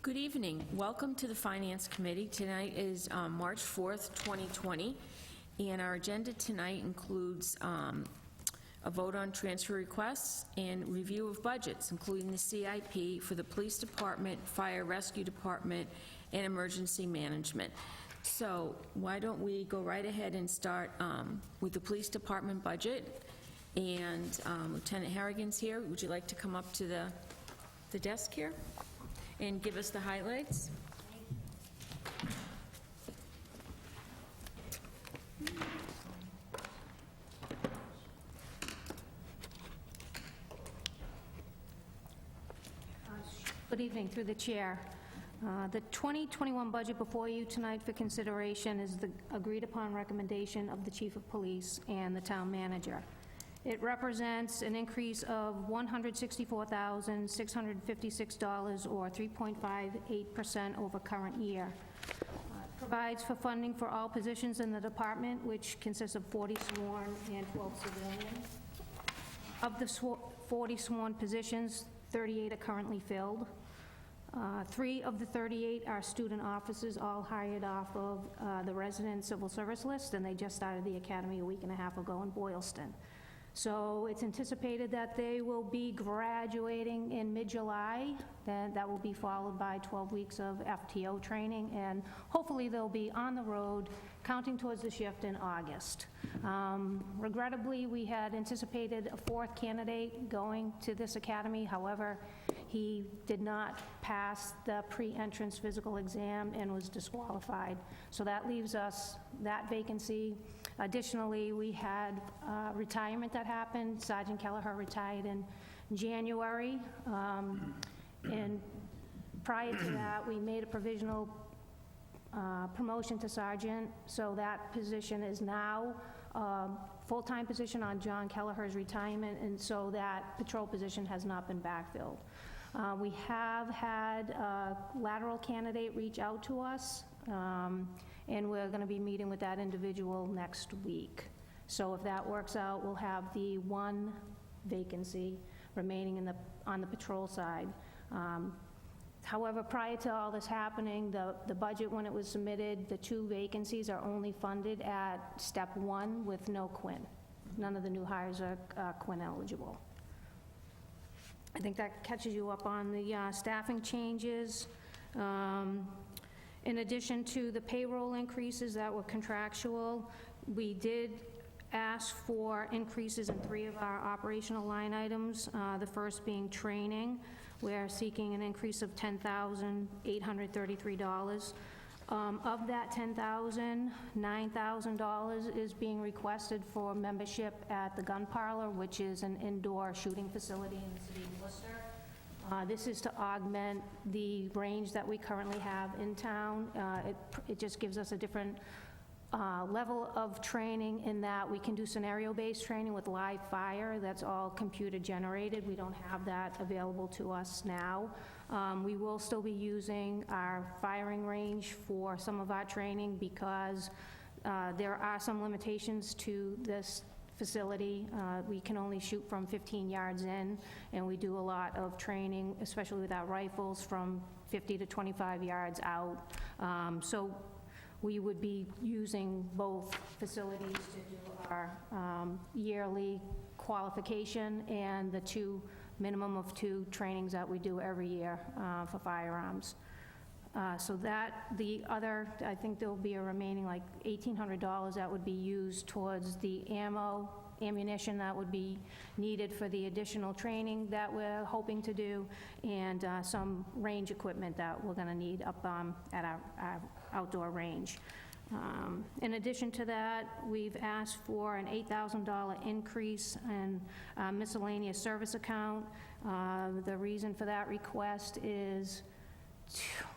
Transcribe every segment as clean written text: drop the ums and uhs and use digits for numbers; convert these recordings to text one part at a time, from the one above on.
Good evening. Welcome to the Finance Committee. Tonight is March 4th, 2020, and our agenda tonight includes a vote on transfer requests and review of budgets, including the CIP for the Police Department, Fire Rescue Department, and Emergency Management. So why don't we go right ahead and start with the Police Department budget. And Lieutenant Harrigan's here. Would you like to come up to the desk here and give us the highlights? Good evening, through the chair. The 2021 budget before you tonight for consideration is the agreed-upon recommendation of the Chief of Police and the Town Manager. It represents an increase of $164,656, or 3.58% over current year. It provides for funding for all positions in the department, which consists of 40 sworn and 12 civilian. Of the 40 sworn positions, 38 are currently filled. 3 of the 38 are student officers, all hired off of the resident civil service list, and they just started the academy a week and a half ago in Boylston. So it's anticipated that they will be graduating in mid-July. Then that will be followed by 12 weeks of FTO training, and hopefully they'll be on the road counting towards the shift in August. Regrettably, we had anticipated a 4th candidate going to this academy. However, he did not pass the pre-entrance physical exam and was disqualified. So that leaves us that vacancy. Additionally, we had retirement that happened. Sergeant Kelleher retired in January. And prior to that, we made a provisional promotion to sergeant, so that position is now a full-time position on John Kelleher's retirement, and so that patrol position has not been backfilled. We have had a lateral candidate reach out to us, and we're going to be meeting with that individual next week. So if that works out, we'll have the 1 vacancy remaining on the patrol side. However, prior to all this happening, the budget, when it was submitted, the 2 vacancies are only funded at step 1 with no Quinn. None of the new hires are Quinn eligible. I think that catches you up on the staffing changes. In addition to the payroll increases that were contractual, we did ask for increases in 3 of our operational line items, the first being training. We're seeking an increase of $10,833. Of that $10,000, $9,000 is being requested for membership at the Gun Parlor, which is an indoor shooting facility in the city of Worcester. This is to augment the range that we currently have in town. It just gives us a different level of training in that we can do scenario-based training with live fire. That's all computer generated. We don't have that available to us now. We will still be using our firing range for some of our training because there are some limitations to this facility. We can only shoot from 15 yards in, and we do a lot of training, especially with our rifles, from 50 to 25 yards out. So we would be using both facilities to do our yearly qualification and the minimum of 2 trainings that we do every year for firearms. So that, the other, I think there'll be a remaining like $1,800 that would be used towards the ammunition that would be needed for the additional training that we're hoping to do, and some range equipment that we're gonna need up at our outdoor range. In addition to that, we've asked for an $8,000 increase in miscellaneous service account. The reason for that request is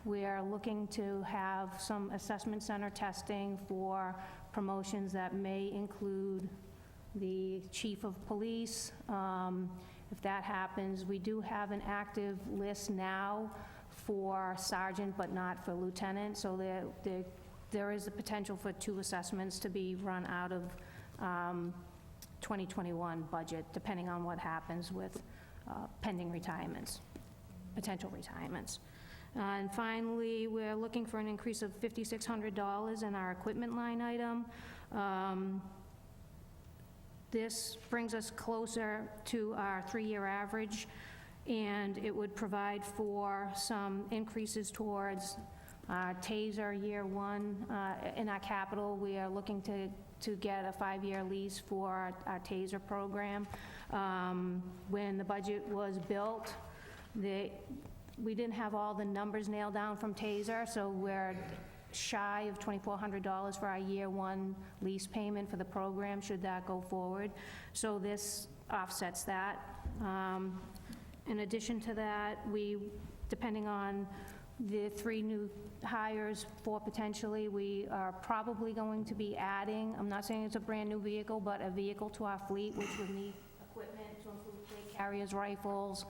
we are looking to have some assessment center testing for promotions that may include the chief of police. If that happens, we do have an active list now for sergeant, but not for lieutenant, so there is the potential for 2 assessments to be run out of 2021 budget, depending on what happens with pending retirements, potential retirements. And finally, we're looking for an increase of $5,600 in our equipment line item. This brings us closer to our 3-year average, and it would provide for some increases towards TASER year 1. In our capital, we are looking to get a 5-year lease for our TASER program. When the budget was built, we didn't have all the numbers nailed down from TASER, so we're shy of $2,400 for our year 1 lease payment for the program, should that go forward. So this offsets that. In addition to that, depending on the 3 new hires, 4 potentially, we are probably going to be adding, I'm not saying it's a brand-new vehicle, but a vehicle to our fleet, which would need equipment to include plate carriers, rifles,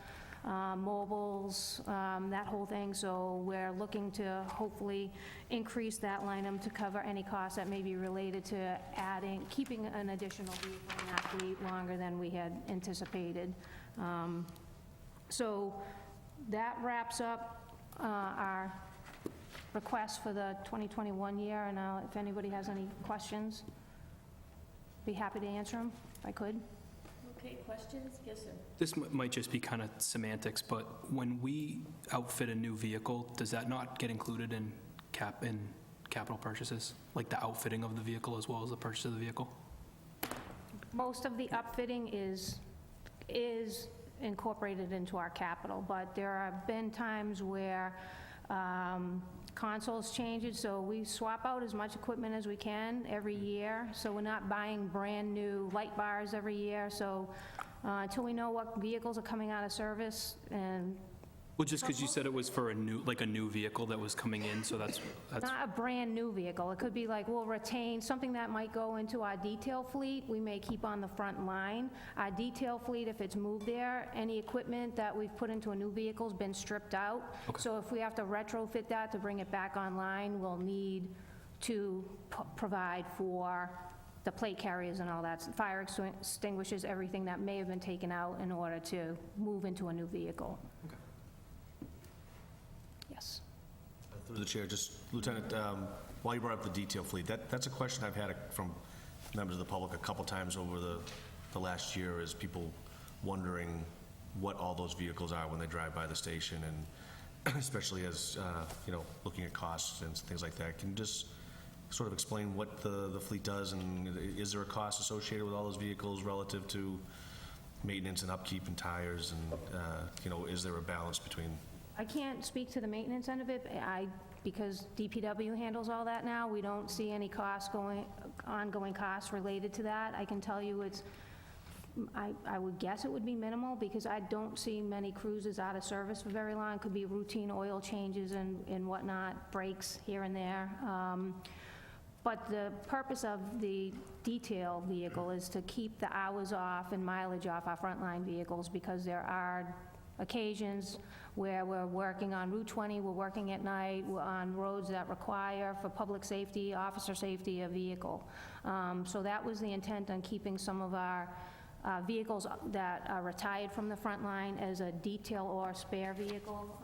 mobiles, that whole thing. So we're looking to hopefully increase that line item to cover any costs that may be related to keeping an additional vehicle in that fleet longer than we had anticipated. So that wraps up our request for the 2021 year, and if anybody has any questions, be happy to answer them if I could. Okay, questions? Yes, sir. This might just be kind of semantics, but when we outfit a new vehicle, does that not get included in capital purchases? Like the outfitting of the vehicle as well as the purchase of the vehicle? Most of the upfitting is incorporated into our capital, but there have been times where consoles changes, so we swap out as much equipment as we can every year, so we're not buying brand-new light bars every year, so until we know what vehicles are coming out of service, and Well, just because you said it was for a new vehicle that was coming in, so that's not a brand-new vehicle. It could be like, we'll retain something that might go into our detail fleet, we may keep on the front line. Our detail fleet, if it's moved there, any equipment that we've put into a new vehicle's been stripped out. Okay. So if we have to retrofit that to bring it back online, we'll need to provide for the plate carriers and all that, fire extinguishers, everything that may have been taken out in order to move into a new vehicle. Okay. Yes. Through the chair, just Lieutenant, while you brought up the detail fleet, that's a question I've had from members of the public a couple times over the last year, is people wondering what all those vehicles are when they drive by the station, and especially as, looking at costs and things like that. Can you just sort of explain what the fleet does, and is there a cost associated with all those vehicles relative to maintenance and upkeep and tires, and, is there a balance between? I can't speak to the maintenance end of it, because DPW handles all that now. We don't see any ongoing costs related to that. I can tell you I would guess it would be minimal, because I don't see many cruises out of service for very long. It could be routine oil changes and whatnot, brakes here and there. But the purpose of the detail vehicle is to keep the hours off and mileage off our frontline vehicles, because there are occasions where we're working on Route 20, we're working at night, we're on roads that require, for public safety, officer safety, a vehicle. So that was the intent on keeping some of our vehicles that are retired from the front line as a detail or spare vehicle.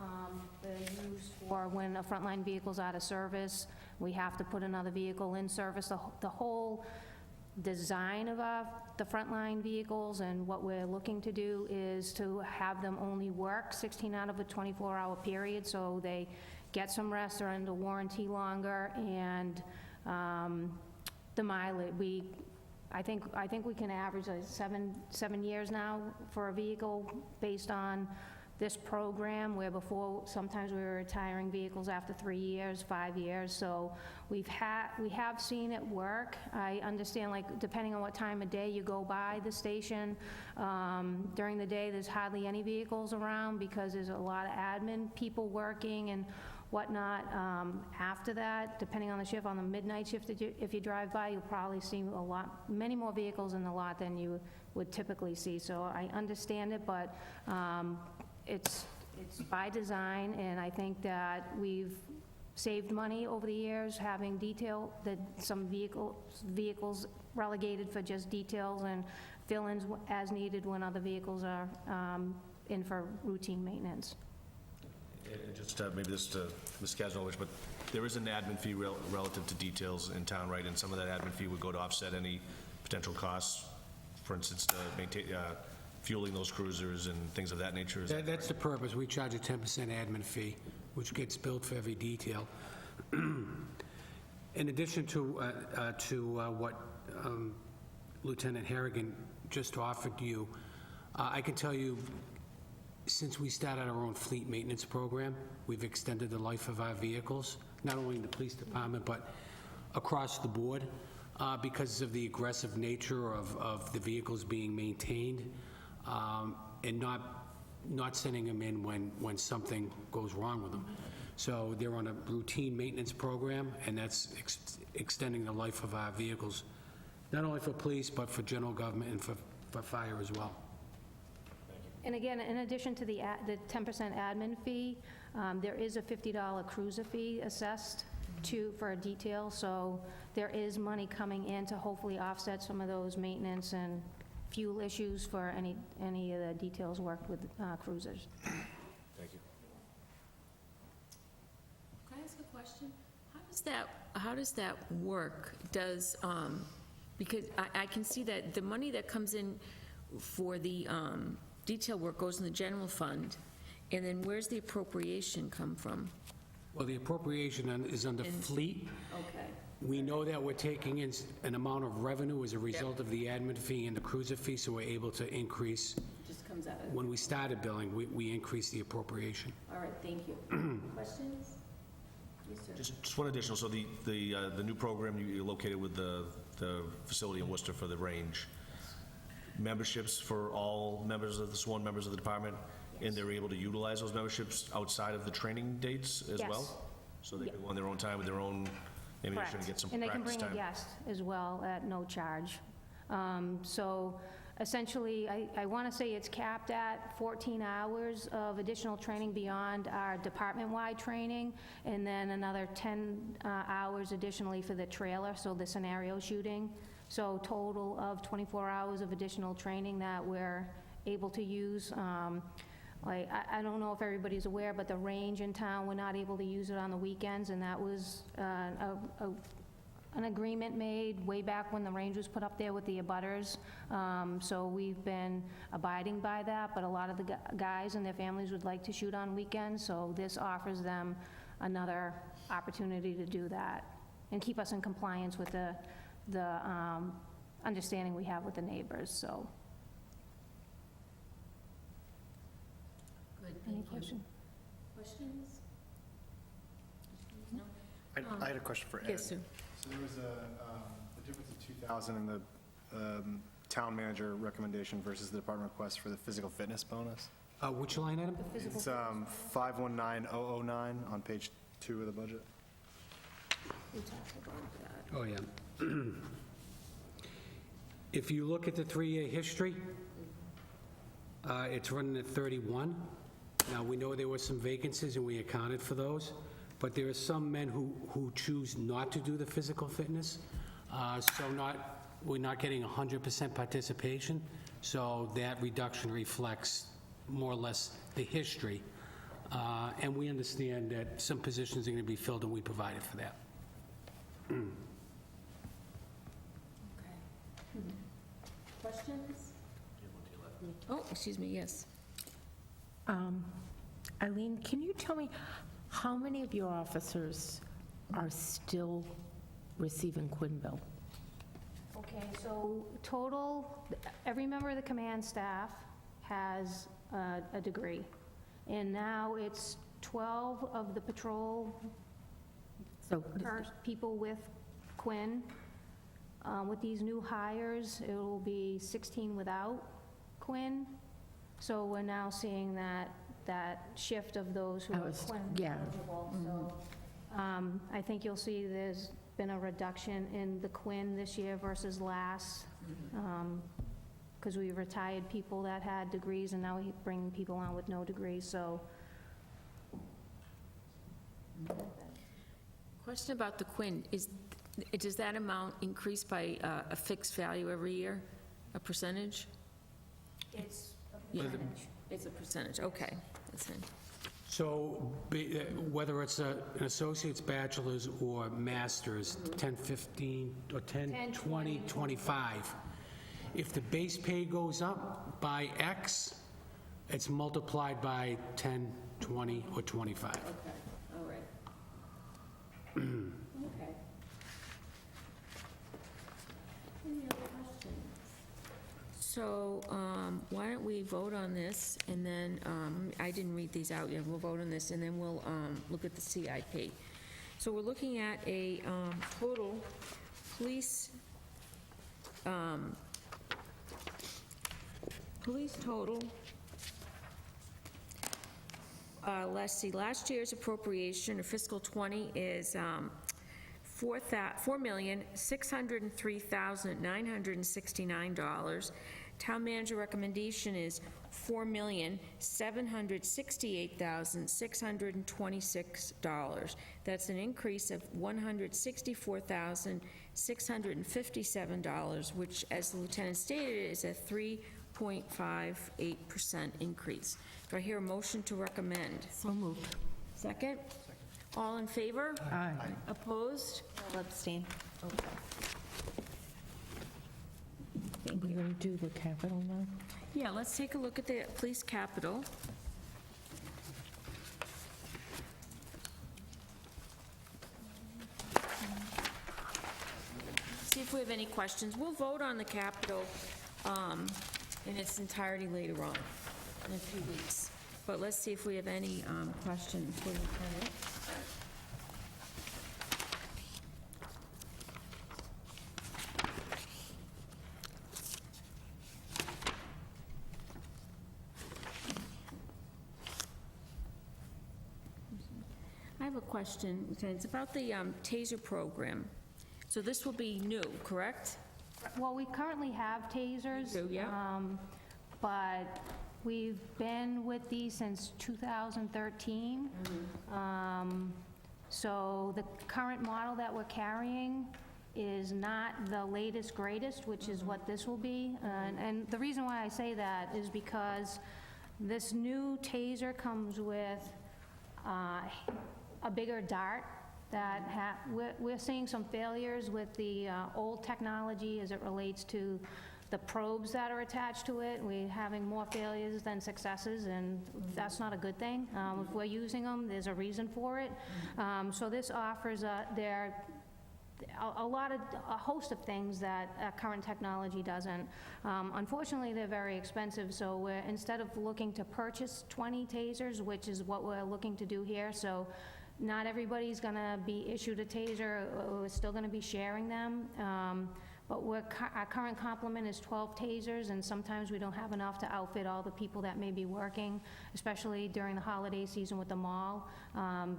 They're used for when a frontline vehicle's out of service, we have to put another vehicle in service. The whole design of the frontline vehicles, and what we're looking to do is to have them only work 16 out of a 24-hour period, so they get some rest, they're under warranty longer, and the mileage, I think we can average like 7 years now for a vehicle based on this program, where before sometimes we were retiring vehicles after 3 years, 5 years. So we have seen it work. I understand, like, depending on what time of day you go by the station, during the day there's hardly any vehicles around, because there's a lot of admin people working and whatnot. After that, depending on the shift, on the midnight shift, if you drive by, you'll probably see many more vehicles in the lot than you would typically see. So I understand it, but it's by design, and I think that we've saved money over the years having some vehicles relegated for just details and fill-ins as needed when other vehicles are in for routine maintenance. And just maybe this to Ms. Kasnovich, but there is an admin fee relative to details in town, right? And some of that admin fee would go to offset any potential costs, for instance, to maintain, fueling those cruisers and things of that nature? Is that That's the purpose. We charge a 10% admin fee, which gets billed for every detail. In addition to what Lieutenant Harrigan just offered you, I can tell you, since we started our own fleet maintenance program, we've extended the life of our vehicles, not only in the police department, but across the board, because of the aggressive nature of the vehicles being maintained, and not sending them in when something goes wrong with them. So they're on a routine maintenance program, and that's extending the life of our vehicles, not only for police, but for general government and for fire as well. And again, in addition to the 10% admin fee, there is a $50 cruiser fee assessed for a detail, so there is money coming in to hopefully offset some of those maintenance and fuel issues for any of the details worked with cruisers. Thank you. Can I ask a question? How does that work? Because I can see that the money that comes in for the detail work goes in the general fund, and then where's the appropriation come from? Well, the appropriation is under fleet. Okay. We know that we're taking in an amount of revenue as a result of the admin fee and the cruiser fee, so we're able to increase. Just comes out of, When we started billing, we increased the appropriation. all right, thank you. Questions? Yes, sir. Just one additional, so the new program, you're located with the facility in Worcester for the range. Memberships for all members of the sworn members of the department, and they're able to utilize those memberships outside of the training dates as well? Yes. So they can go on their own time with their own ammunition and get some And they can practice bring a time? guest as well at no charge. So essentially, I want to say it's capped at 14 hours of additional training beyond our department-wide training, and then another 10 hours additionally for the trailer, so the scenario shooting. So total of 24 hours of additional training that we're able to use. I don't know if everybody's aware, but the range in town, we're not able to use it on the weekends, and that was an agreement made way back when the range was put up there with the abutters. So we've been abiding by that, but a lot of the guys and their families would like to shoot on weekends, so this offers them another opportunity to do that and keep us in compliance with the understanding we have with the neighbors, so. Good, Any thank you. question? Questions? No? I had a question for Ed. Yes, sir. So there was a difference of 2,000 in the town manager recommendation versus the department request for the physical fitness bonus. Which line item? It's 519009 on page 2 of the budget. We talked about that. Oh, yeah. If you look at the 3-year history, it's running at 31. Now, we know there were some vacancies, and we accounted for those, but there are some men who choose not to do the physical fitness, so we're not getting 100% participation, so that reduction reflects more or less the history. And we understand that some positions are going to be filled, and we provided for that. Okay. Questions? Oh, excuse me, yes. Eileen, can you tell me how many of your officers are still receiving Quinn bill? Okay, so total, every member of the command staff has a degree. And now it's 12 of the patrol So, people with Quinn. With these new hires, it will be 16 without Quinn. So we're now seeing that shift of those who I are was- Quinn yeah. eligible. So I think you'll see there's been a reduction in the Quinn this year versus last, because we retired people that had degrees, and now we bring people on with no degrees, so. Question about the Quinn, does that amount increase by a fixed value every year, a percentage? It's a Yeah. percentage. It's a percentage, okay, that's it. So whether it's an associate's, bachelor's, or master's, 10, 15, or 10, 20, 25, if the base pay goes up by X, it's multiplied by 10, 20, or 25. Okay, all right. Okay. Any other questions? So, why don't we vote on this, and then, I didn't read these out yet, we'll vote on this, and then we'll look at the CIP. So we're looking at a total police total. Let's see, last year's appropriation of fiscal '20 is $4,603,969. Town manager recommendation is $4,768,626. That's an increase of $164,657, which, as the lieutenant stated, is a 3.58% increase. Do I hear a motion to recommend? So moved. Second? All in favor? Aye. Opposed? I'll abstain. We're going to do the capital now? Yeah, let's take a look at the police capital. See if we have any questions. We'll vote on the capital in its entirety later on, in a few weeks. But let's see if we have any questions for the lieutenant. I have a question, Lieutenant. It's about the TASER program. So this will be new, correct? Well, we currently have tasers. You do, yeah. But we've been with these since 2013. So the current model that we're carrying is not the latest, greatest, which is what this will be. And the reason why I say that is because this new taser comes with a bigger dart that we're seeing some failures with the old technology as it relates to the probes that are attached to it. We're having more failures than successes, and that's not a good thing. If we're using them, there's a reason for it. So this offers a host of things that current technology doesn't. Unfortunately, they're very expensive, so we're, instead of looking to purchase 20 tasers, which is what we're looking to do here, so not everybody's gonna be issued a taser, we're still gonna be sharing them. But our current complement is 12 tasers, and sometimes we don't have enough to outfit all the people that may be working, especially during the holiday season with the mall.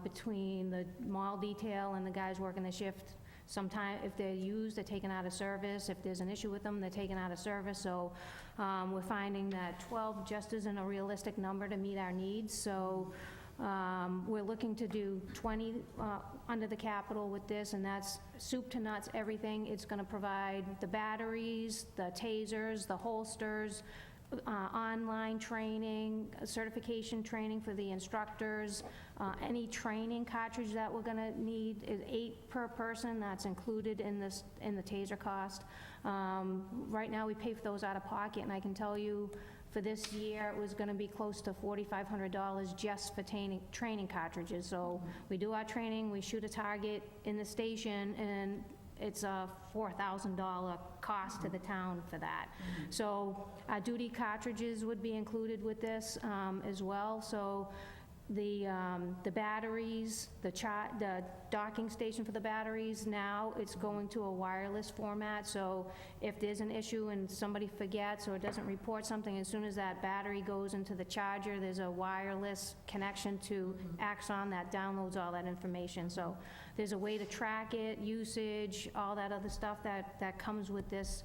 Between the mall detail and the guys working the shift, sometimes if they're used, they're taken out of service. If there's an issue with them, they're taken out of service. So we're finding that 12 just isn't a realistic number to meet our needs. So we're looking to do 20 under the capital with this, and that's soup to nuts, everything. It's going to provide the batteries, the tasers, the holsters, online training, certification training for the instructors, any training cartridge that we're going to need is 8 per person. That's included in the taser cost. Right now, we pay for those out of pocket, and I can tell you, for this year, it was going to be close to $4,500 just for training cartridges. So we do our training, we shoot a target in the station, and it's a $4,000 cost to the town for that. So our duty cartridges would be included with this as well. So the batteries, the docking station for the batteries, now it's going to a wireless format. So if there's an issue and somebody forgets or doesn't report something, as soon as that battery goes into the charger, there's a wireless connection to Axon that downloads all that information. So there's a way to track it, usage, all that other stuff that comes with this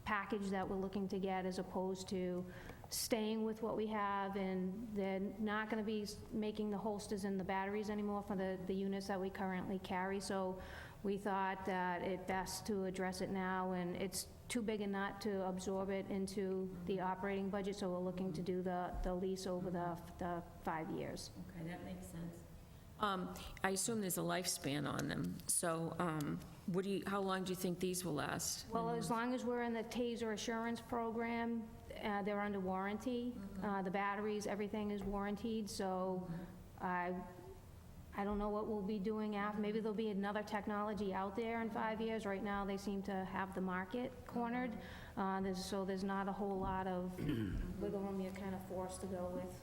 package that we're looking to get, as opposed to staying with what we have. And they're not going to be making the holsters and the batteries anymore for the units that we currently carry. So we thought that it best to address it now, and it's too big a nut to absorb it into the operating budget, so we're looking to do the lease over the 5 years. Okay, that makes sense. I assume there's a lifespan on them, so how long do you think these will last? Well, as long as we're in the TASER assurance program, they're under warranty. The batteries, everything is warranted, so I don't know what we'll be doing after. Maybe there'll be another technology out there in 5 years. Right now, they seem to have the market cornered, so there's not a whole lot of wiggle room. You're kind of forced to go with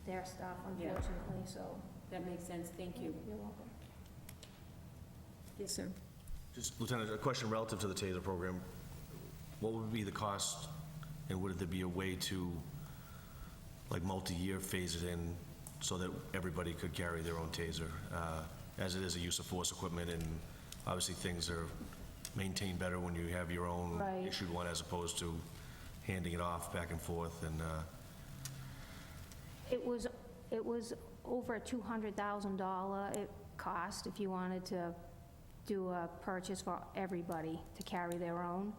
their stuff, unfortunately, so. That makes sense, thank you. You're welcome. Yes, sir. Just, Lieutenant, a question relative to the TASER program. What would be the cost, and would there be a way to, like, multi-year phase it in so that everybody could carry their own TASER? As it is a use of force equipment, and obviously things are maintained better when you have your own Right. issued one as opposed to handing it off back and forth, and, It was over a $200,000 cost if you wanted to do a purchase for everybody to carry their own,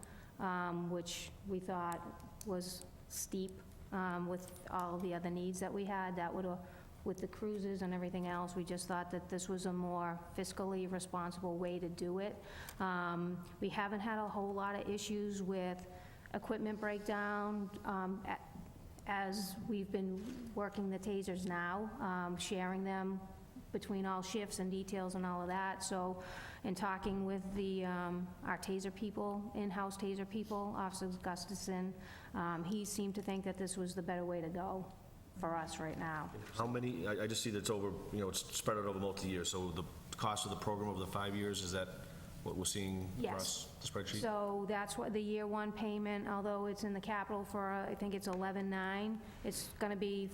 which we thought was steep with all the other needs that we had. That would, with the cruises and everything else, we just thought that this was a more fiscally responsible way to do it. We haven't had a whole lot of issues with equipment breakdown as we've been working the tasers now, sharing them between all shifts and details and all of that. So in talking with our taser people, in-house taser people, Officer Gustafson, he seemed to think that this was the better way to go for us right now. how many, I just see that it's over, it's spread out over multi-years, so the cost of the program over the 5 years, is that what we're seeing across the spreadsheet? So that's what the year one payment, although it's in the capital for, I think it's 11.9, it's going to be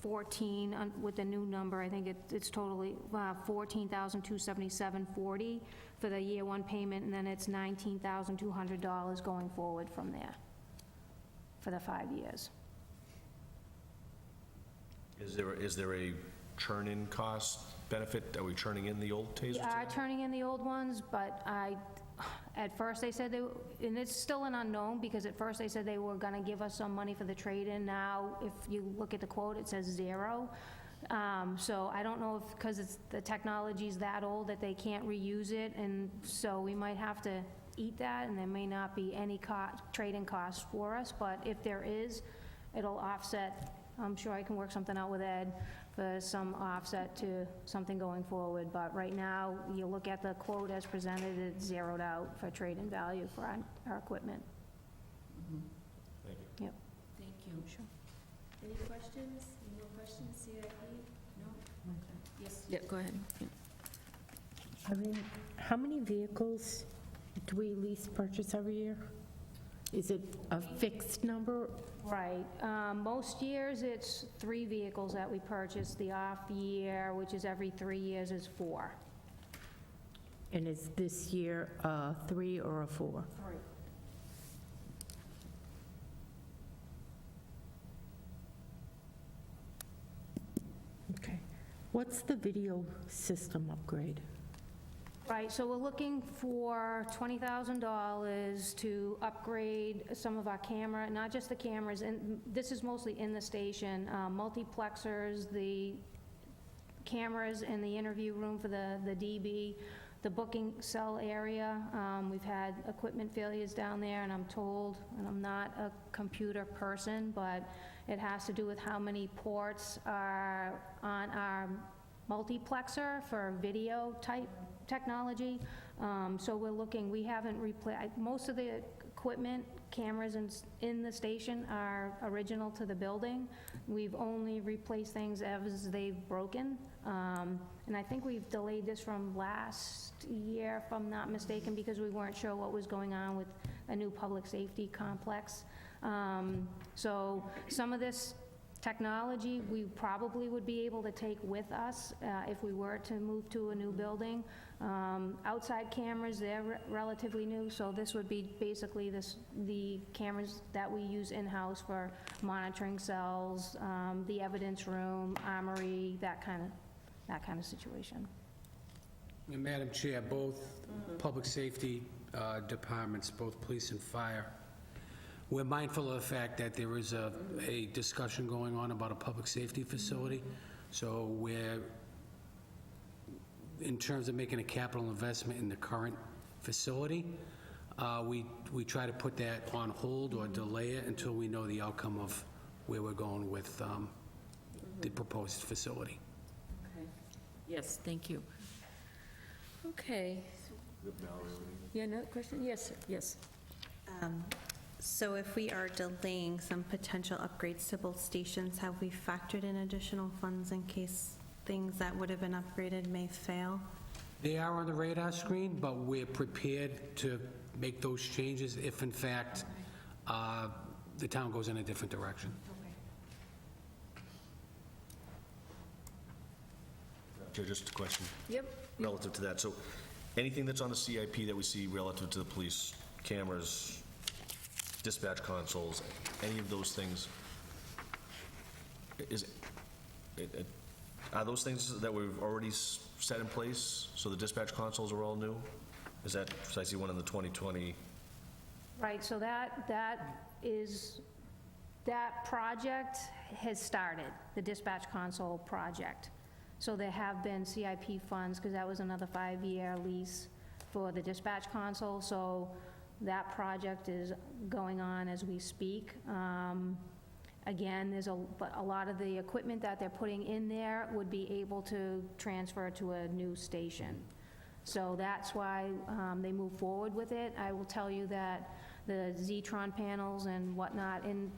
14 with the new number. I think it's totally $14,277.40 for the year one payment, and then it's $19,200 going forward from there for the 5 years. Is there a churn-in cost benefit? Are we churning in the old tasers? We are turning in the old ones, but at first they said and it's still an unknown, because at first they said they were gonna give us some money for the trade-in. Now, if you look at the quote, it says 0. So I don't know if, because the technology's that old that they can't reuse it, and so we might have to eat that, and there may not be any trade-in cost for us, but if there is, it'll offset. I'm sure I can work something out with Ed for some offset to something going forward, but right now, you look at the quote as presented, it's zeroed out for trade-in value for our equipment. Thank you. Yep. Thank you. Sure. Any questions? Any more questions, CIP? No? Yes. Yeah, go ahead. Yeah. I mean, how many vehicles do we lease purchase every year? Is it a fixed number? Right. Most years, it's 3 vehicles that we purchase. The off year, which is every 3 years, is 4. And is this year a 3 or a 4? 3. Okay. What's the video system upgrade? Right, so we're looking for $20,000 to upgrade some of our camera, not just the cameras, and this is mostly in the station, multiplexers, the cameras in the interview room for the DB, the booking cell area. We've had equipment failures down there, and I'm told, and I'm not a computer person, but it has to do with how many ports are on our multiplexer for video type technology. So we're looking, we haven't replaced, most of the equipment, cameras in the station are original to the building. We've only replaced things as they've broken. And I think we've delayed this from last year, if I'm not mistaken, because we weren't sure what was going on with a new public safety complex. So some of this technology, we probably would be able to take with us if we were to move to a new building. Outside cameras, they're relatively new, so this would be basically the cameras that we use in-house for monitoring cells, the evidence room, armory, that kind of situation. And Madam Chair, both public safety departments, both police and fire. We're mindful of the fact that there is a discussion going on about a public safety facility, so we're, in terms of making a capital investment in the current facility, we try to put that on hold or delay it until we know the outcome of where we're going with the proposed facility. Okay. Yes, thank you. Okay. Yeah, another question? Yes, sir. Yes. So if we are delaying some potential upgrades to both stations, have we factored in additional funds in case things that would have been upgraded may fail? They are on the radar screen, but we're prepared to make those changes if, in fact, the town goes in a different direction. Chair, just a question Yep. relative to that. So anything that's on the CIP that we see relative to the police, cameras, dispatch consoles, any of those things, are those things that we've already set in place, so the dispatch consoles are all new? Is that, because I see one in the 2020? Right, so that project has started, the dispatch console project. So there have been CIP funds, because that was another 5-year lease for the dispatch console, so that project is going on as we speak. Again, there's a lot of the equipment that they're putting in there would be able to transfer to a new station. So that's why they move forward with it. I will tell you that the Zetron panels and whatnot in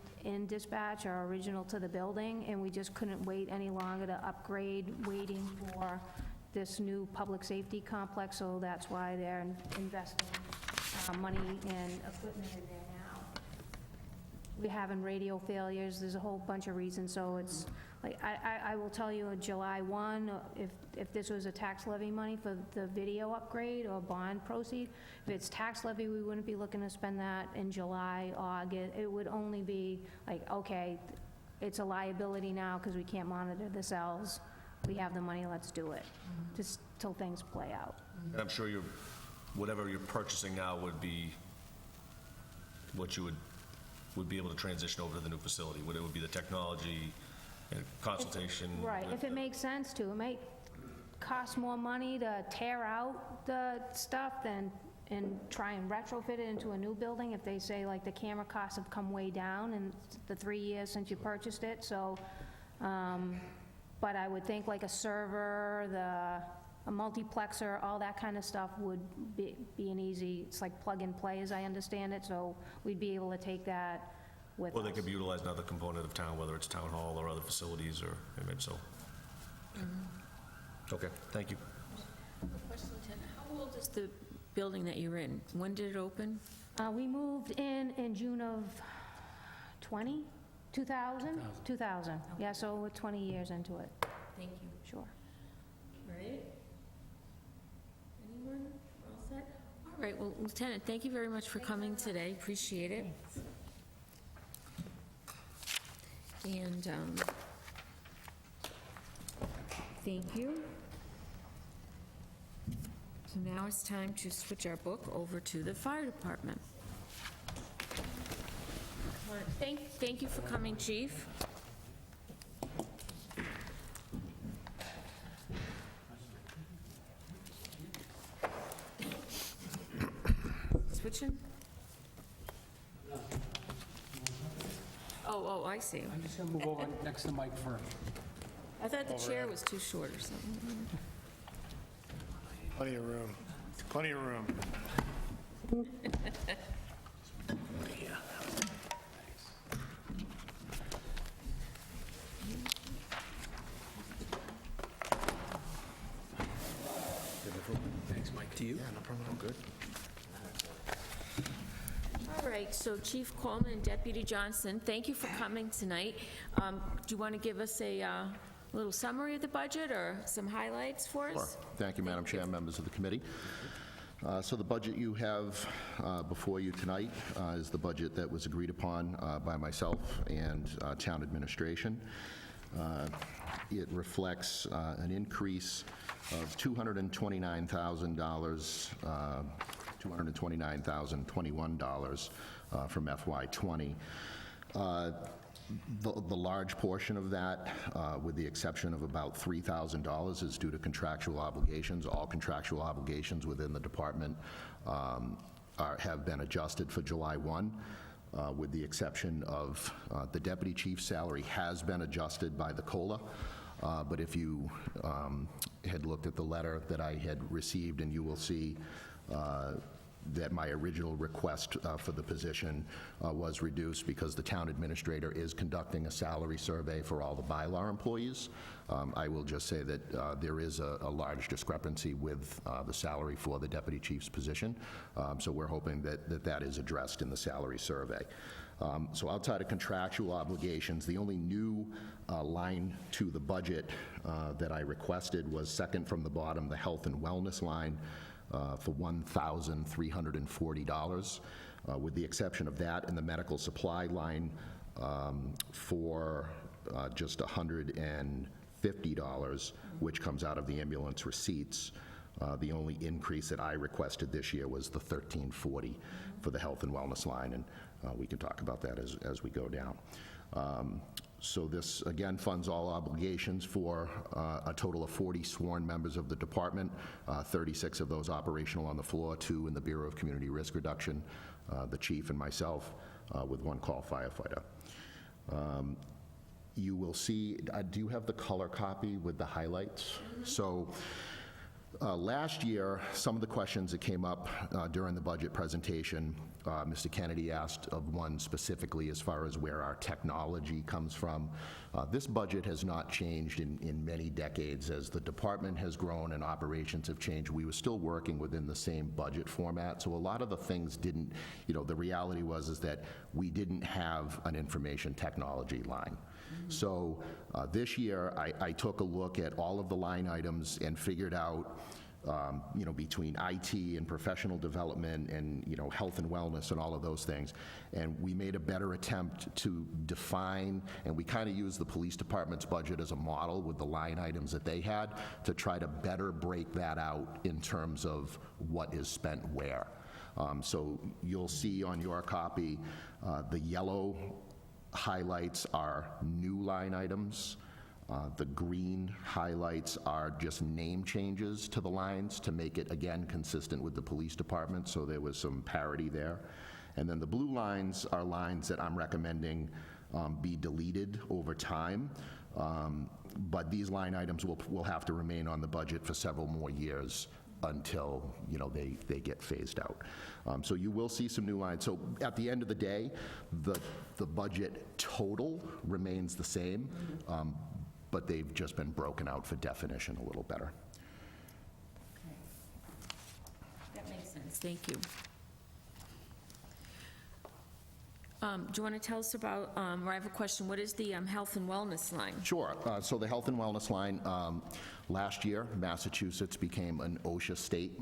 dispatch are original to the building, and we just couldn't wait any longer to upgrade, waiting for this new public safety complex, so that's why they're investing money and equipment in there now. We're having radio failures, there's a whole bunch of reasons, so it's, like, I will tell you, July 1, if this was a tax levy money for the video upgrade or bond proceed, if it's tax levy, we wouldn't be looking to spend that in July, August. It would only be like, okay, it's a liability now because we can't monitor the cells. We have the money, let's do it, just till things play out. And I'm sure whatever you're purchasing now would be what you would be able to transition over to the new facility. It would be the technology and consultation. Right, if it makes sense to. It might cost more money to tear out the stuff and try and retrofit it into a new building if they say, like, the camera costs have come way down in the 3 years since you purchased it, so, but I would think like a server, a multiplexer, all that kind of stuff would be an easy, it's like plug and play as I understand it, so we'd be able to take that with us. Or they could be utilized in another component of town, whether it's town hall or other facilities, or maybe so. Okay, thank you. Question, Lieutenant. How old is the building that you're in? When did it open? We moved in June of 2000? 2000, yeah, so we're 20 years into it. Thank you. Sure. All right. Anyone? All set? All right, well, Lieutenant, thank you very much for coming today. Appreciate it. And, thank you. So now it's time to switch our book over to the fire department. Thank you for coming, Chief. Switching? Oh, I see. I'm just going to move over next to Mike for... I thought the chair was too short or something. Plenty of room. Plenty of room. Thanks, Mike. To you? Yeah, no problem, I'm good. All right, so Chief Coleman and Deputy Johnson, thank you for coming tonight. Do you want to give us a little summary of the budget or some highlights for us? Sure. Thank you, Madam Chair, members of the committee. So the budget you have before you tonight is the budget that was agreed upon by myself and town administration. It reflects an increase of $229,000 $229,021 from FY20. The large portion of that, with the exception of about $3,000, is due to contractual obligations. All contractual obligations within the department have been adjusted for July 1, with the exception of the deputy chief's salary has been adjusted by the COLA. But if you had looked at the letter that I had received, and you will see that my original request for the position was reduced because the town administrator is conducting a salary survey for all the bylaw employees. I will just say that there is a large discrepancy with the salary for the deputy chief's position, so we're hoping that that is addressed in the salary survey. So outside of contractual obligations, the only new line to the budget that I requested was second from the bottom, the health and wellness line, for $1,340, with the exception of that, and the medical supply line for just $150, which comes out of the ambulance receipts. The only increase that I requested this year was the $1,340 for the health and wellness line, and we can talk about that as we go down. So this, again, funds all obligations for a total of 40 sworn members of the department, 36 of those operational on the floor, 2 in the Bureau of Community Risk Reduction, the chief and myself, with 1 call firefighter. You will see, do you have the color copy with the highlights? So last year, some of the questions that came up during the budget presentation, Mr. Kennedy asked of one specifically as far as where our technology comes from. This budget has not changed in many decades. As the department has grown and operations have changed, we were still working within the same budget format. So a lot of the things didn't, the reality is that we didn't have an information technology line. So this year, I took a look at all of the line items and figured out, between IT and professional development and, health and wellness and all of those things. And we made a better attempt to define, and we kind of used the police department's budget as a model with the line items that they had to try to better break that out in terms of what is spent where. So you'll see on your copy, the yellow highlights are new line items. The green highlights are just name changes to the lines to make it, again, consistent with the police department, so there was some parity there. And then the blue lines are lines that I'm recommending be deleted over time, but these line items will have to remain on the budget for several more years until, they get phased out. So you will see some new lines. So at the end of the day, the budget total remains the same, but they've just been broken out for definition a little better. That makes sense. Thank you. Do you want to tell us about, or I have a question, what is the health and wellness line? Sure. So the health and wellness line, last year, Massachusetts became an OSHA state.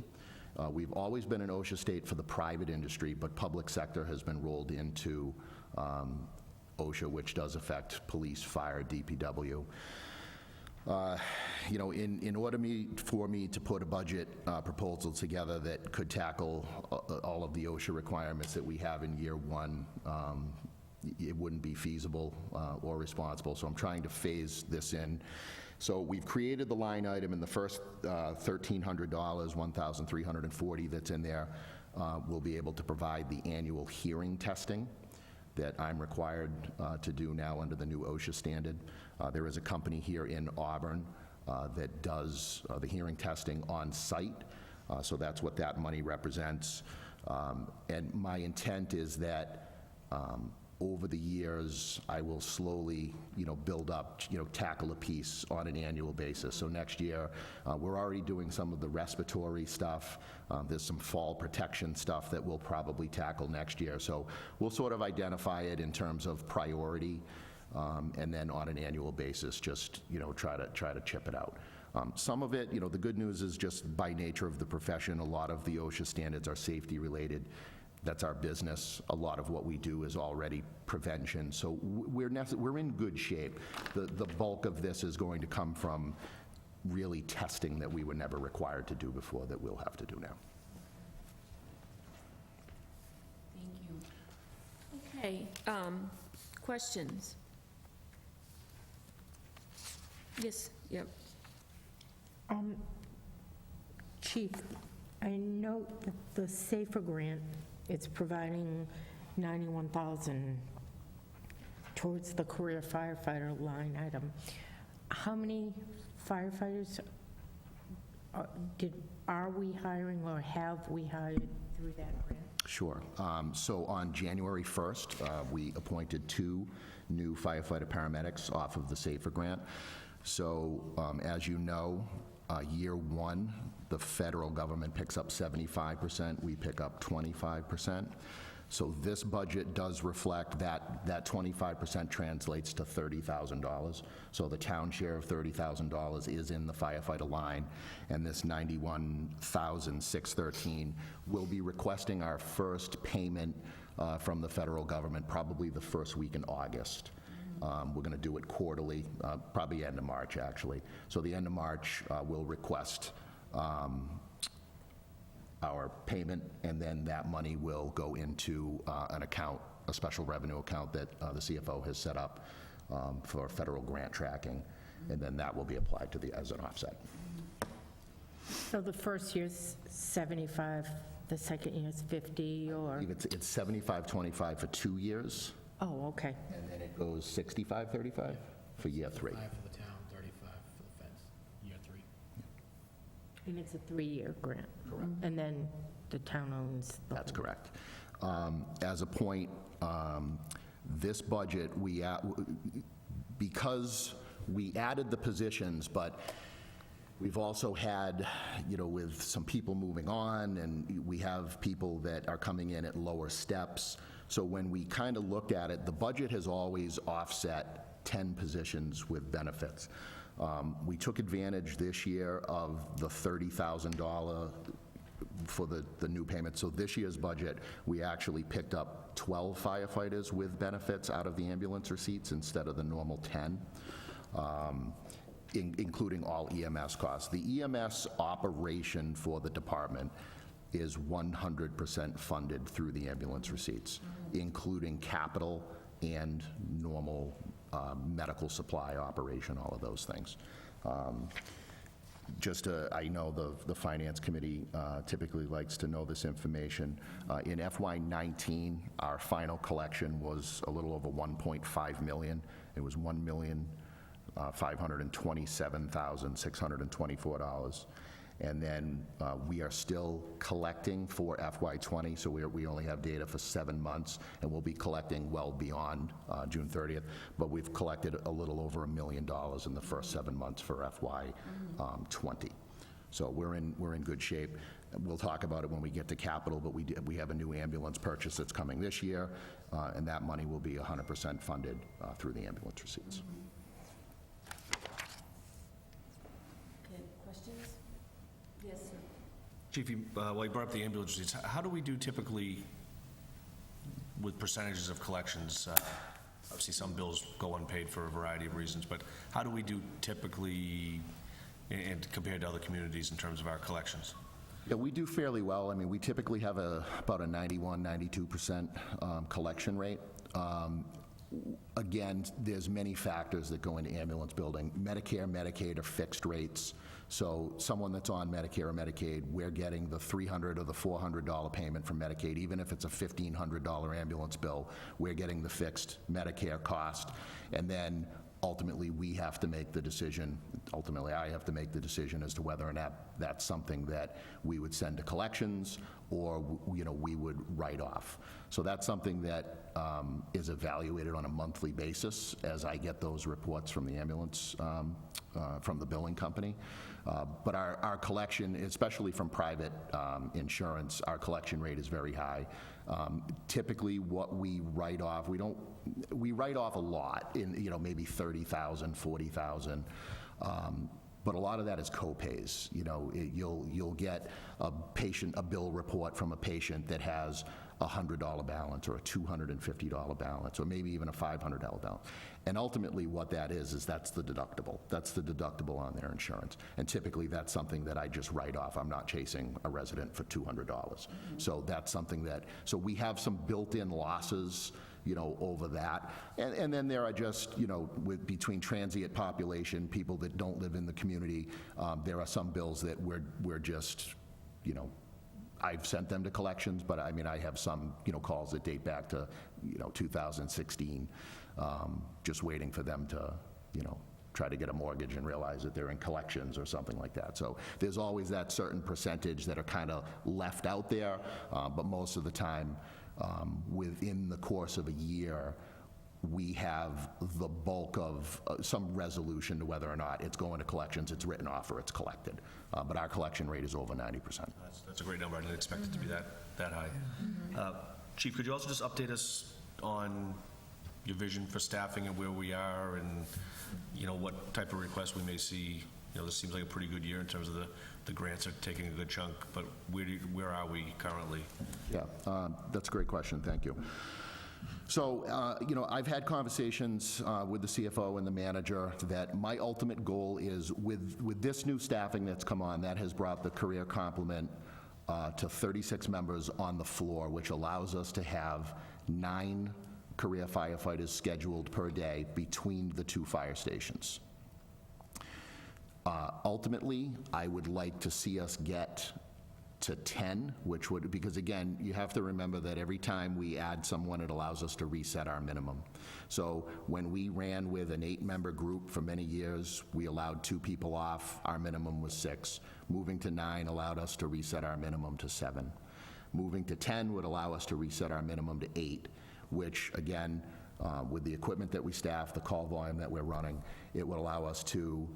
We've always been an OSHA state for the private industry, but public sector has been rolled into OSHA, which does affect police, fire, DPW. In order for me to put a budget proposal together that could tackle all of the OSHA requirements that we have in year one, it wouldn't be feasible or responsible, so I'm trying to phase this in. So we've created the line item in the first $1,300, $1,340 that's in there. We'll be able to provide the annual hearing testing that I'm required to do now under the new OSHA standard. There is a company here in Auburn that does the hearing testing on site, so that's what that money represents. And my intent is that over the years, I will slowly, build up, tackle a piece on an annual basis. So next year, we're already doing some of the respiratory stuff. There's some fall protection stuff that we'll probably tackle next year. So we'll sort of identify it in terms of priority, and then on an annual basis, just, try to chip it out. Some of it, the good news is just by nature of the profession, a lot of the OSHA standards are safety related. That's our business. A lot of what we do is already prevention. So we're in good shape. The bulk of this is going to come from really testing that we were never required to do before that we'll have to do now. Okay, questions? Yes, yep. Chief, I note that the SAFER grant, it's providing $91,000 towards the career firefighter line item. How many firefighters are we hiring or have we hired through that grant? Sure. So on January 1st, we appointed 2 new firefighter paramedics off of the SAFER grant. So as you know, year 1, the federal government picks up 75%, we pick up 25%. So this budget does reflect that 25% translates to $30,000. So the town share of $30,000 is in the firefighter line, and this $91,613 will be requesting our first payment from the federal government probably the first week in August. We're going to do it quarterly, probably end of March, actually. So the end of March, we'll request our payment, and then that money will go into an account, a special revenue account that the CFO has set up for federal grant tracking, and then that will be applied as an offset. So the first year's 75, the second year's 50, or? It's 75-25 for 2 years, Oh, okay. and then it goes 65-35 for year 3. 5 for the town, 35 for the feds, year 3. And it's a 3-year grant? Correct. And then the town owns the That's whole- correct. As a point, this budget, because we added the positions, but we've also had, with some people moving on, and we have people that are coming in at lower steps. So when we kind of looked at it, the budget has always offset 10 positions with benefits. We took advantage this year of the $30,000 for the new payment. So this year's budget, we actually picked up 12 firefighters with benefits out of the ambulance receipts instead of the normal 10, including all EMS costs. The EMS operation for the department is 100% funded through the ambulance receipts, including capital and normal medical supply operation, all of those things. I know the Finance Committee typically likes to know this information. In FY19, our final collection was a little over $1.5 million. It was $1,527,624. And then we are still collecting for FY20, so we only have data for 7 months, and we'll be collecting well beyond June 30th, but we've collected a little over $1 million in the first 7 months for FY20. So we're in good shape. We'll talk about it when we get to capital, but we have a new ambulance purchase that's coming this year, and that money will be 100% funded through the ambulance receipts. Okay, questions? Yes, sir. Chief, while you brought up the ambulance receipts, how do we do typically with percentages of collections? Obviously, some bills go unpaid for a variety of reasons, but how do we do typically and compared to other communities in terms of our collections? Yeah, we do fairly well. I mean, we typically have about a 91-92% collection rate. Again, there's many factors that go into ambulance building. Medicare, Medicaid are fixed rates. So someone that's on Medicare or Medicaid, we're getting the $300 or the $400 payment from Medicaid. Even if it's a $1,500 ambulance bill, we're getting the fixed Medicare cost. And then ultimately, we have to make the decision, ultimately I have to make the decision as to whether or not that's something that we would send to collections or we would write off. So that's something that is evaluated on a monthly basis as I get those reports from the ambulance, from the billing company. But our collection, especially from private insurance, our collection rate is very high. Typically, what we write off, we write off a lot in maybe $30,000, $40,000. But a lot of that is co-pays. You'll get a bill report from a patient that has a $100 balance or a $250 balance or maybe even a $500 balance. And ultimately what that is that's the deductible. That's the deductible on their insurance. And typically that's something that I just write off. I'm not chasing a resident for $200. So that's something so we have some built-in losses over that. And then there are just, between transient population, people that don't live in the community, there are some bills that we're just, I've sent them to collections, but I mean, I have some, calls that date back to, 2016, just waiting for them to, try to get a mortgage and realize that they're in collections or something like that. So there's always that certain percentage that are kind of left out there, but most of the time, within the course of a year, we have the bulk of some resolution to whether or not it's going to collections, it's written off, or it's collected. But our collection rate is over 90%. That's a great number. I didn't expect it to be that high. Chief, could you also just update us on your vision for staffing and where we are, and what type of requests we may see? This seems like a pretty good year in terms of the grants are taking a good chunk, but where are we currently? Yeah, that's a great question. Thank you. So, I've had conversations with the CFO and the manager that my ultimate goal is with this new staffing that's come on, that has brought the career complement to 36 members on the floor, which allows us to have 9 career firefighters scheduled per day between the 2 fire stations. Ultimately, I would like to see us get to 10, which would, because again, you have to remember that every time we add someone, it allows us to reset our minimum. So when we ran with an 8-member group for many years, we allowed 2 people off, our minimum was 6. Moving to 9 allowed us to reset our minimum to 7. Moving to 10 would allow us to reset our minimum to 8, which again, with the equipment that we staff, the call volume that we're running, it would allow us to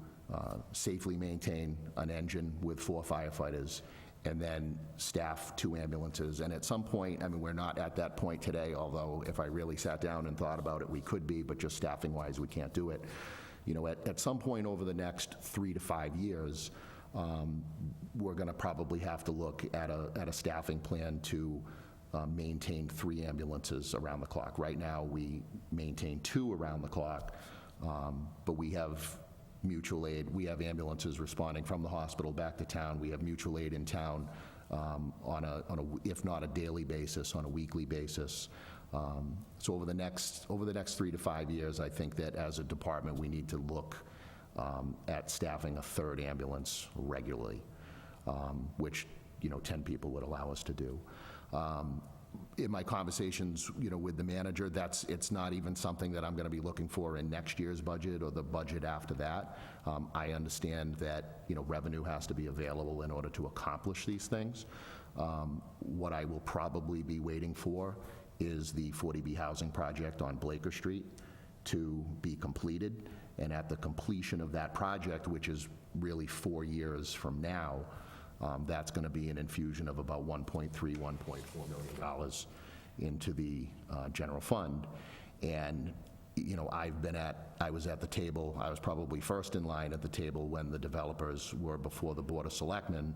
safely maintain an engine with 4 firefighters, and then staff 2 ambulances. And at some point, I mean, we're not at that point today, although if I really sat down and thought about it, we could be, but just staffing-wise, we can't do it. At some point over the next 3 to 5 years, we're going to probably have to look at a staffing plan to maintain 3 ambulances around the clock. Right now, we maintain 2 around the clock, but we have mutual aid. We have ambulances responding from the hospital back to town. We have mutual aid in town on a, if not a daily basis, on a weekly basis. So over the next 3 to 5 years, I think that as a department, we need to look at staffing a 3rd ambulance regularly, which 10 people would allow us to do. In my conversations, with the manager, it's not even something that I'm going to be looking for in next year's budget or the budget after that. I understand that, revenue has to be available in order to accomplish these things. What I will probably be waiting for is the 40B housing project on Blaker Street to be completed. And at the completion of that project, which is really 4 years from now, that's going to be an infusion of about $1.3, $1.4 million into the general fund. And, I was at the table, I was probably first in line at the table when the developers were before the Board of Selectmen,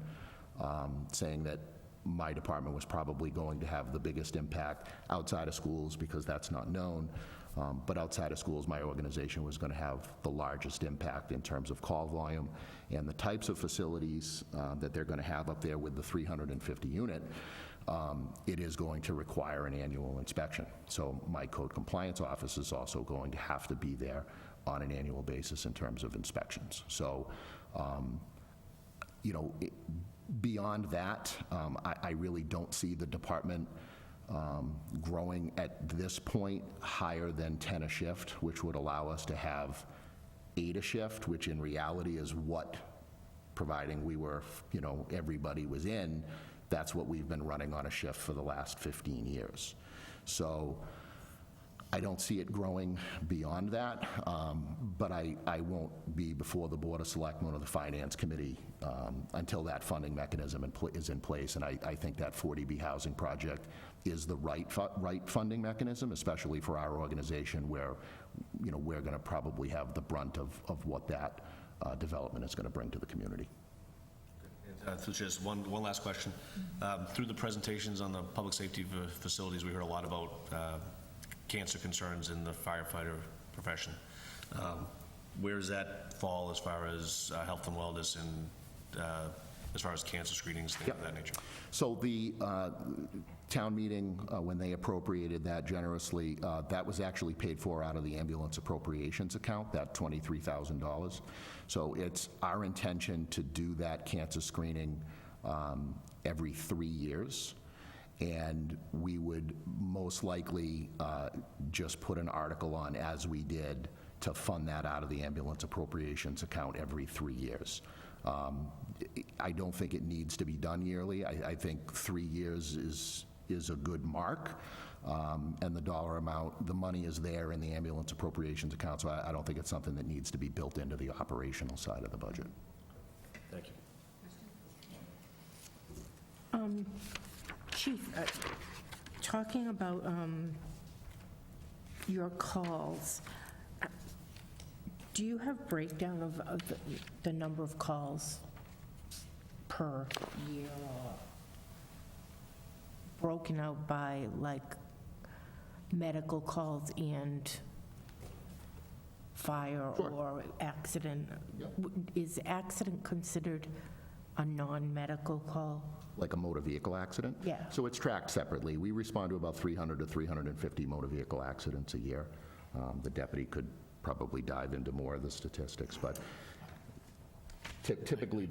saying that my department was probably going to have the biggest impact outside of schools, because that's not known. But outside of schools, my organization was going to have the largest impact in terms of call volume and the types of facilities that they're going to have up there with the 350 unit. It is going to require an annual inspection. So my code compliance office is also going to have to be there on an annual basis in terms of inspections. So, beyond that, I really don't see the department growing at this point higher than 10 a shift, which would allow us to have 8 a shift, which in reality is what, providing we were, everybody was in, that's what we've been running on a shift for the last 15 years. So I don't see it growing beyond that, but I won't be before the Board of Selectmen or the Finance Committee until that funding mechanism is in place. And I think that 40B housing project is the right funding mechanism, especially for our organization, where we're going to probably have the brunt of what that development is going to bring to the community. So just one last question. Through the presentations on the public safety facilities, we heard a lot about cancer concerns in the firefighter profession. Where does that fall as far as health and wellness and as far as cancer screenings, things of that nature? So the town meeting, when they appropriated that generously, that was actually paid for out of the ambulance appropriations account, that $23,000. So it's our intention to do that cancer screening every 3 years. And we would most likely just put an article on, as we did, to fund that out of the ambulance appropriations account every 3 years. I don't think it needs to be done yearly. I think 3 years is a good mark, and the dollar amount, the money is there in the ambulance appropriations account, so I don't think it's something that needs to be built into the operational side of the budget. Thank you. Chief, talking about your calls, do you have breakdown of the number of calls per year, or broken out by, like, medical calls and fire or accident? Is accident considered a non-medical call? Like a motor vehicle accident? Yeah. So it's tracked separately. We respond to about 300 to 350 motor vehicle accidents a year. The deputy could probably dive into more of the statistics, but typically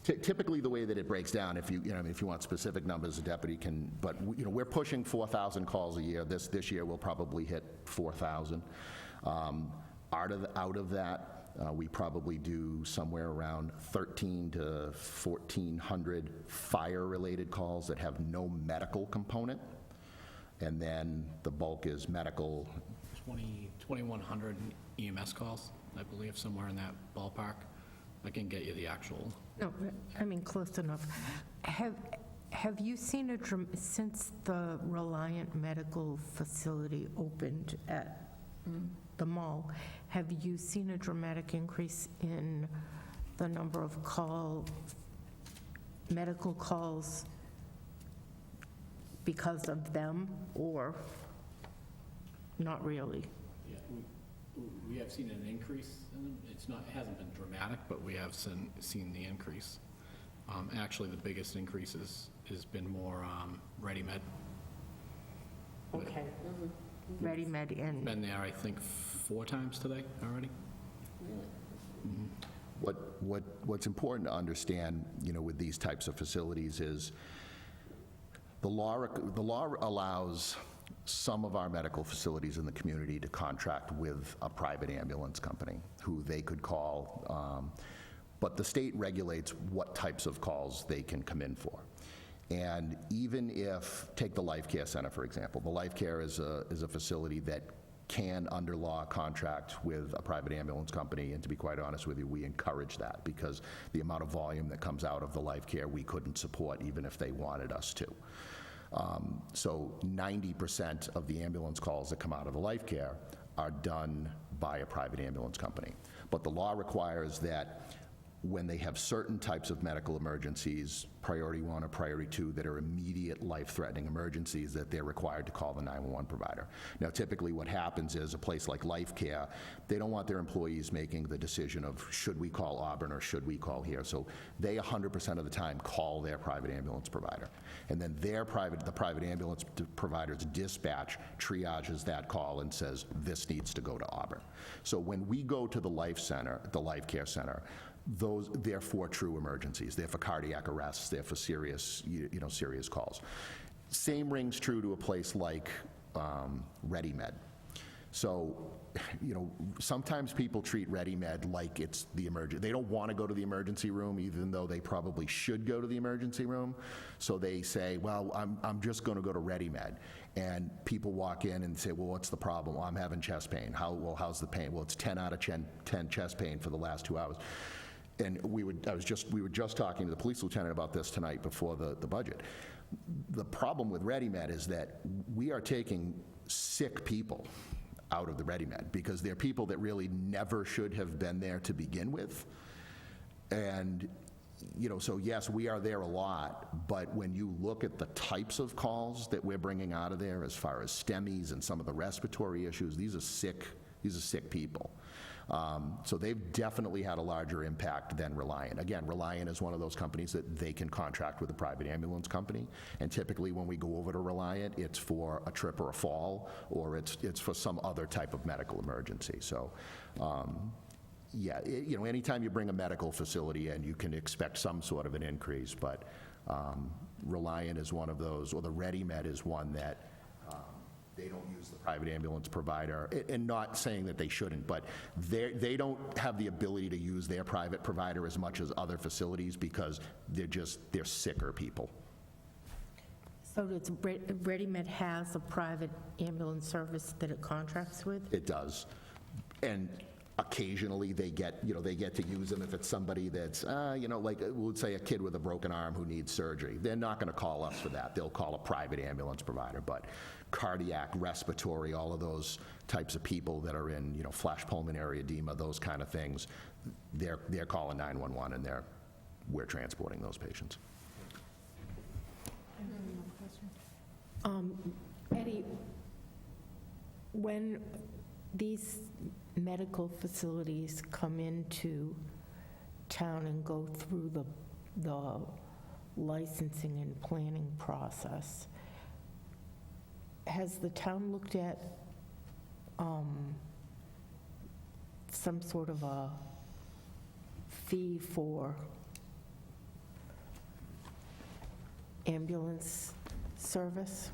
typically the way that it breaks down, if if you want specific numbers, the deputy can, but we're pushing 4,000 calls a year. This year we'll probably hit 4,000. Out of that, we probably do somewhere around 1,300 to 1,400 fire-related calls that have no medical component, and then the bulk is medical. 2,100 EMS calls, I believe, somewhere in that ballpark. I can get you the actual. No, I mean, close enough. Have you seen since the Reliant Medical Facility opened at the mall, have you seen a dramatic increase in the number of medical calls because of them, or not really? Yeah, we have seen an increase in them. It hasn't been dramatic, but we have seen the increase. Actually, the biggest increase has been more Ready-Med. Okay. Ready-Med and... Been there, I think, 4 times today already. What's important to understand, with these types of facilities is the law allows some of our medical facilities in the community to contract with a private ambulance company who they could call, but the state regulates what types of calls they can come in for. And even if, take the Life Care Center, for example. The Life Care is a facility that can, under law, contract with a private ambulance company, and to be quite honest with you, we encourage that because the amount of volume that comes out of the Life Care we couldn't support even if they wanted us to. So 90% of the ambulance calls that come out of the Life Care are done by a private ambulance company. But the law requires that when they have certain types of medical emergencies, priority 1 or priority 2, that are immediate life-threatening emergencies, that they're required to call the 911 provider. Now, typically what happens is a place like Life Care, they don't want their employees making the decision of should we call Auburn or should we call here. So they 100% of the time call their private ambulance provider. And then the private ambulance provider's dispatch triages that call and says this needs to go to Auburn. So when we go to the Life Care Center, they're for true emergencies. They're for cardiac arrests. They're for serious, serious calls. Same rings true to a place like Ready-Med. So, sometimes people treat Ready-Med like it's the emergency. They don't want to go to the emergency room, even though they probably should go to the emergency room. So they say, well, I'm just going to go to Ready-Med. And people walk in and say, well, what's the problem? Well, I'm having chest pain. How's the pain? Well, it's 10 out of 10 chest pain for the last 2 hours. And we were just talking to the police lieutenant about this tonight before the budget. The problem with Ready-Med is that we are taking sick people out of the Ready-Med because they're people that really never should have been there to begin with. And, so yes, we are there a lot, but when you look at the types of calls that we're bringing out of there as far as STEMIs and some of the respiratory issues, these are sick These are sick people. So they've definitely had a larger impact than Reliant. Again, Reliant is one of those companies that they can contract with a private ambulance company, and typically when we go over to Reliant, it's for a trip or a fall, or it's for some other type of medical emergency. So, yeah, anytime you bring a medical facility in, you can expect some sort of an increase, but Reliant is one of those, or the ReadyMed is one that they don't use the private ambulance provider, and not saying that they shouldn't, but they don't have the ability to use their private provider as much as other facilities because they're sicker people. So does ReadyMed has a private ambulance service that it contracts with? It does. And occasionally they get to use them if it's somebody that's, like, let's say a kid with a broken arm who needs surgery. They're not going to call us for that. They'll call a private ambulance provider. But cardiac, respiratory, all of those types of people that are in, flash pulmonary edema, those kind of things, they're calling 911 and we're transporting those patients. Eddie, when these medical facilities come into town and go through the licensing and planning process, has the town looked at some sort of a fee for ambulance service?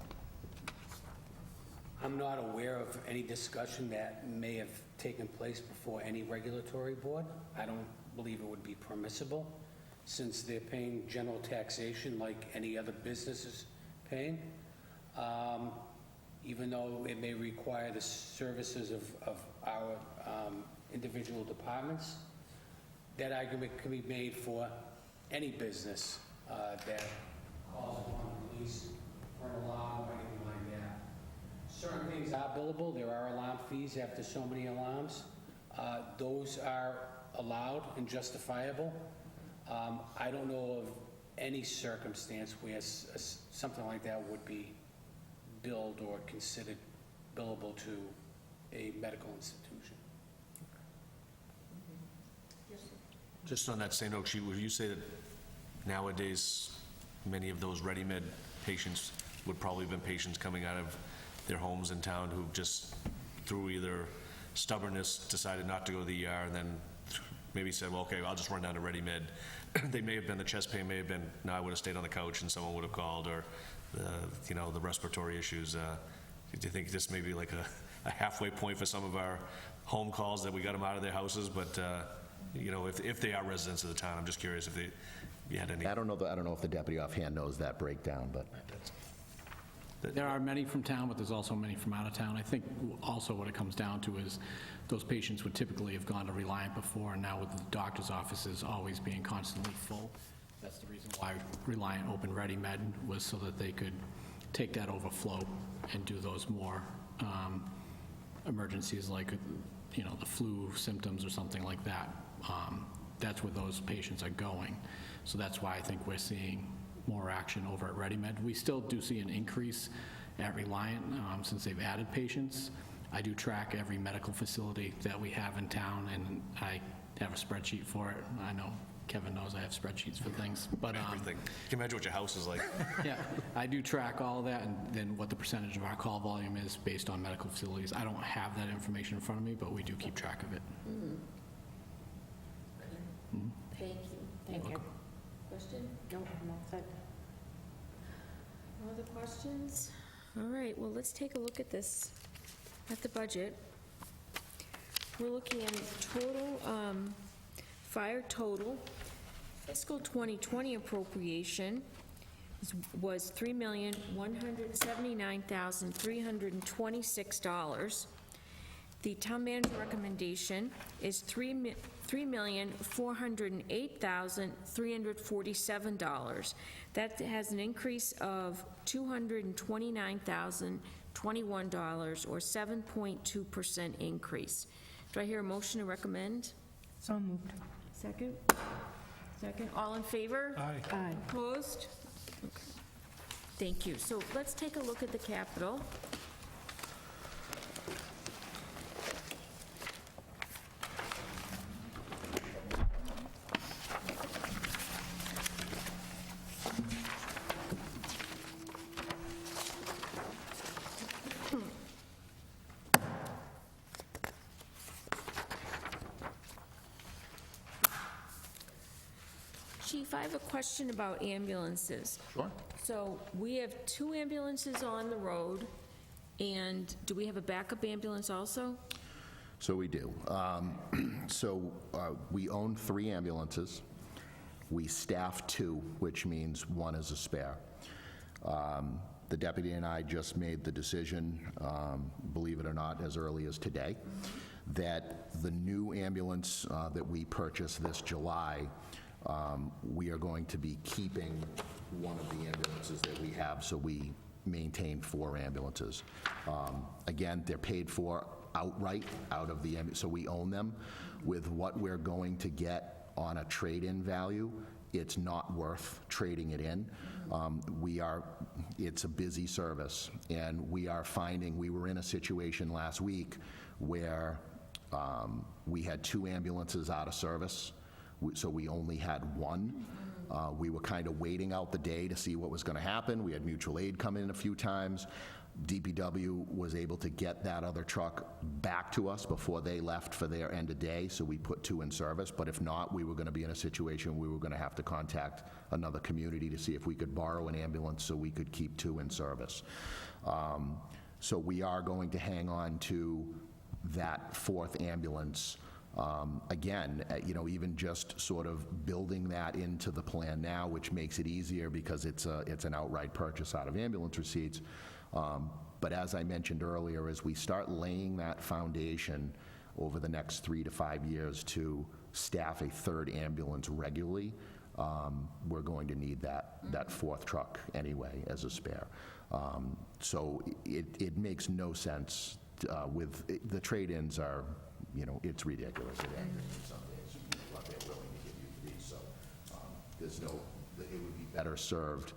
I'm not aware of any discussion that may have taken place before any regulatory board. I don't believe it would be permissible, since they're paying general taxation like any other business is paying. Even though it may require the services of our individual departments, that argument can be made for any business that calls upon the police for an alarm or anything like that. Certain things are billable. There are alarm fees after so many alarms. Those are allowed and justifiable. I don't know of any circumstance where something like that would be billed or considered billable to a medical institution. Just on that same note, Chief, would you say that nowadays many of those ReadyMed patients would probably have been patients coming out of their homes in town who just, through either stubbornness, decided not to go to the ER, and then maybe said, well, okay, I'll just run down to ReadyMed. They may have been, the chest pain may have been, no, I would have stayed on the couch and someone would have called, or the respiratory issues. Do you think this may be like a halfway point for some of our home calls, that we got them out of their houses, but if they are residents of the town? I'm just curious if you had any. I don't know if the deputy offhand knows that breakdown, but There are many from town, but there's also many from out of town. I think also what it comes down to is those patients would typically have gone to Reliant before, and now with the doctor's offices always being constantly full, that's the reason why Reliant opened ReadyMed, was so that they could take that overflow and do those more emergencies like, the flu symptoms or something like that. That's where those patients are going. So that's why I think we're seeing more action over at ReadyMed. We still do see an increase at Reliant since they've added patients. I do track every medical facility that we have in town, and I have a spreadsheet for it. I know Kevin knows I have spreadsheets for things, but Everything. You can imagine what your house is like. yeah, I do track all of that, and then what the percentage of our call volume is based on medical facilities. I don't have that information in front of me, but we do keep track of it. Thank you. Thank you. Question? No, I'm all set. No other questions? All right, well, let's take a look at this, at the budget. We're looking at total, fire total. Fiscal 2020 appropriation was $3,179,326. The town manager recommendation is $3,408,347. That has an increase of $229,021, or 7.2% increase. Do I hear a motion to recommend? So moved. Second? Second. All in favor? Aye. Aye. Opposed? Okay. Thank you. So let's take a look at the capital. Chief, I have a question about ambulances. Sure. So we have 2 ambulances on the road, and do we have a backup ambulance also? So we do. We own 3 ambulances. We staff 2, which means 1 is a spare. The deputy and I just made the decision, believe it or not, as early as today, that the new ambulance that we purchased this July, we are going to be keeping one of the ambulances that we have, so we maintain 4 ambulances. Again, they're paid for outright out of the ambulance, so we own them. With what we're going to get on a trade-in value, it's not worth trading it in. It's a busy service, and we are finding, we were in a situation last week where we had 2 ambulances out of service, so we only had 1. We were kind of waiting out the day to see what was going to happen. We had mutual aid come in a few times. DPW was able to get that other truck back to us before they left for their end of day, so we put 2 in service. But if not, we were going to be in a situation we were going to have to contact another community to see if we could borrow an ambulance so we could keep 2 in service. So we are going to hang on to that 4th ambulance. Again, even just sort of building that into the plan now, which makes it easier because it's an outright purchase out of ambulance receipts. But as I mentioned earlier, as we start laying that foundation over the next 3 to 5 years to staff a 3rd ambulance regularly, we're going to need that 4th truck anyway as a spare. So it makes no sense with the trade-ins are, it's ridiculous. It aggravates some days what they're willing to give you for these. So it would be better served,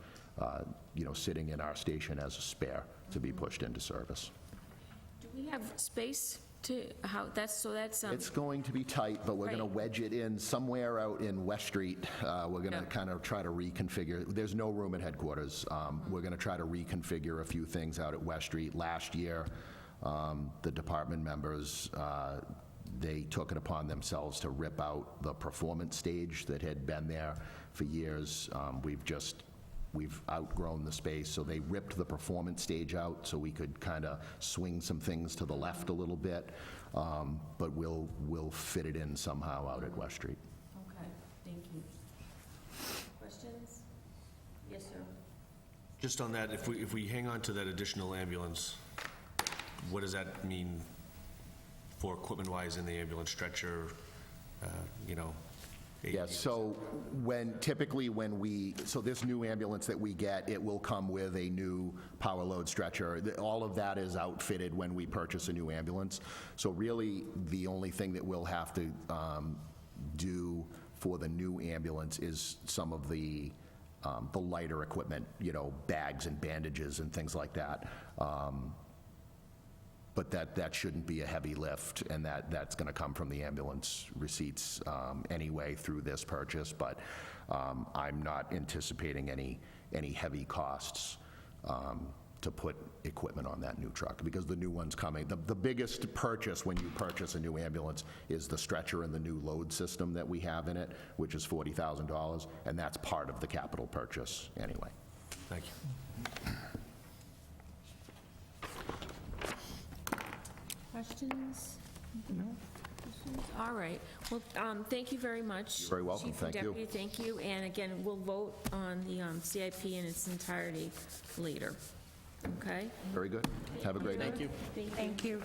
sitting in our station as a spare to be pushed into service. Do we have space to, It's going to be tight, but we're going to Right. wedge it in somewhere out in West Street. We're going to kind of try to reconfigure. There's no room at headquarters. We're going to try to reconfigure a few things out at West Street. Last year, the department members, they took it upon themselves to rip out the performance stage that had been there for years. We've outgrown the space, so they ripped the performance stage out so we could kind of swing some things to the left a little bit, but we'll fit it in somehow out at West Street. Okay, thank you. Questions? Yes, sir. Just on that, if we hang on to that additional ambulance, what does that mean for equipment-wise in the ambulance stretcher, Yeah, so typically so this new ambulance that we get, it will come with a new power load stretcher. All of that is outfitted when we purchase a new ambulance. So really, the only thing that we'll have to do for the new ambulance is some of the lighter equipment, bags and bandages and things like that. But that shouldn't be a heavy lift, and that's going to come from the ambulance receipts anyway through this purchase. But I'm not anticipating any heavy costs to put equipment on that new truck, because the new one's coming. The biggest purchase when you purchase a new ambulance is the stretcher and the new load system that we have in it, which is $40,000, and that's part of the capital purchase anyway. Thank you. Questions? No. All right. Well, thank you very much. You're very welcome. Chief and Thank you. Deputy, thank you. And again, we'll vote on the CIP in its entirety later. Okay? Very good. Have a great night. Thank you. Thank you.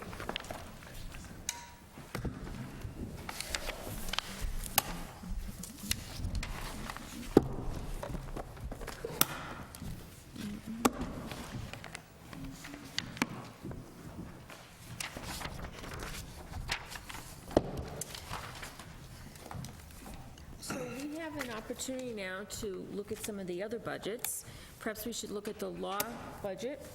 So we have an opportunity now to look at some of the other budgets. Perhaps we should look at the law budget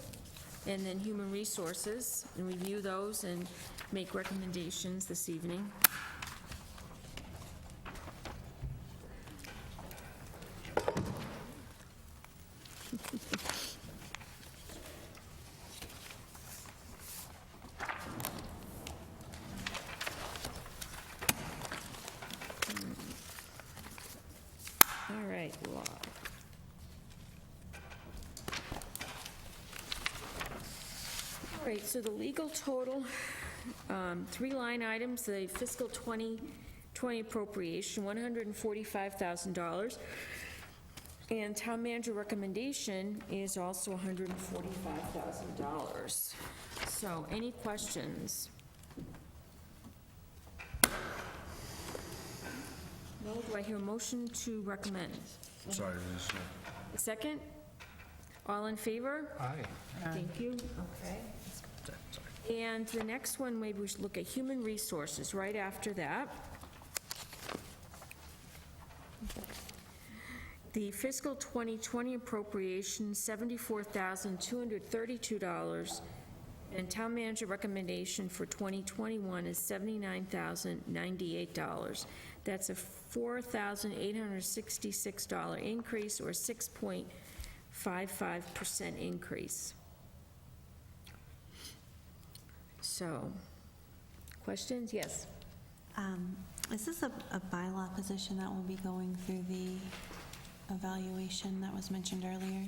and then human resources and review those and make recommendations this evening. All right. right, so the legal total, 3 line items, the fiscal 2020 appropriation, $145,000. And town manager recommendation is also $145,000. So, any questions? No, do I hear a motion to recommend? Sorry, Second? All in favor? Aye. Thank you. Okay. And the next one, maybe we should look at human resources right after that. The fiscal 2020 appropriation, $74,232, and town manager recommendation for 2021 is $79,098. That's a $4,866 increase, or 6.55% increase. So, questions? Yes. Is this a bylaw position that will be going through the evaluation that was mentioned earlier?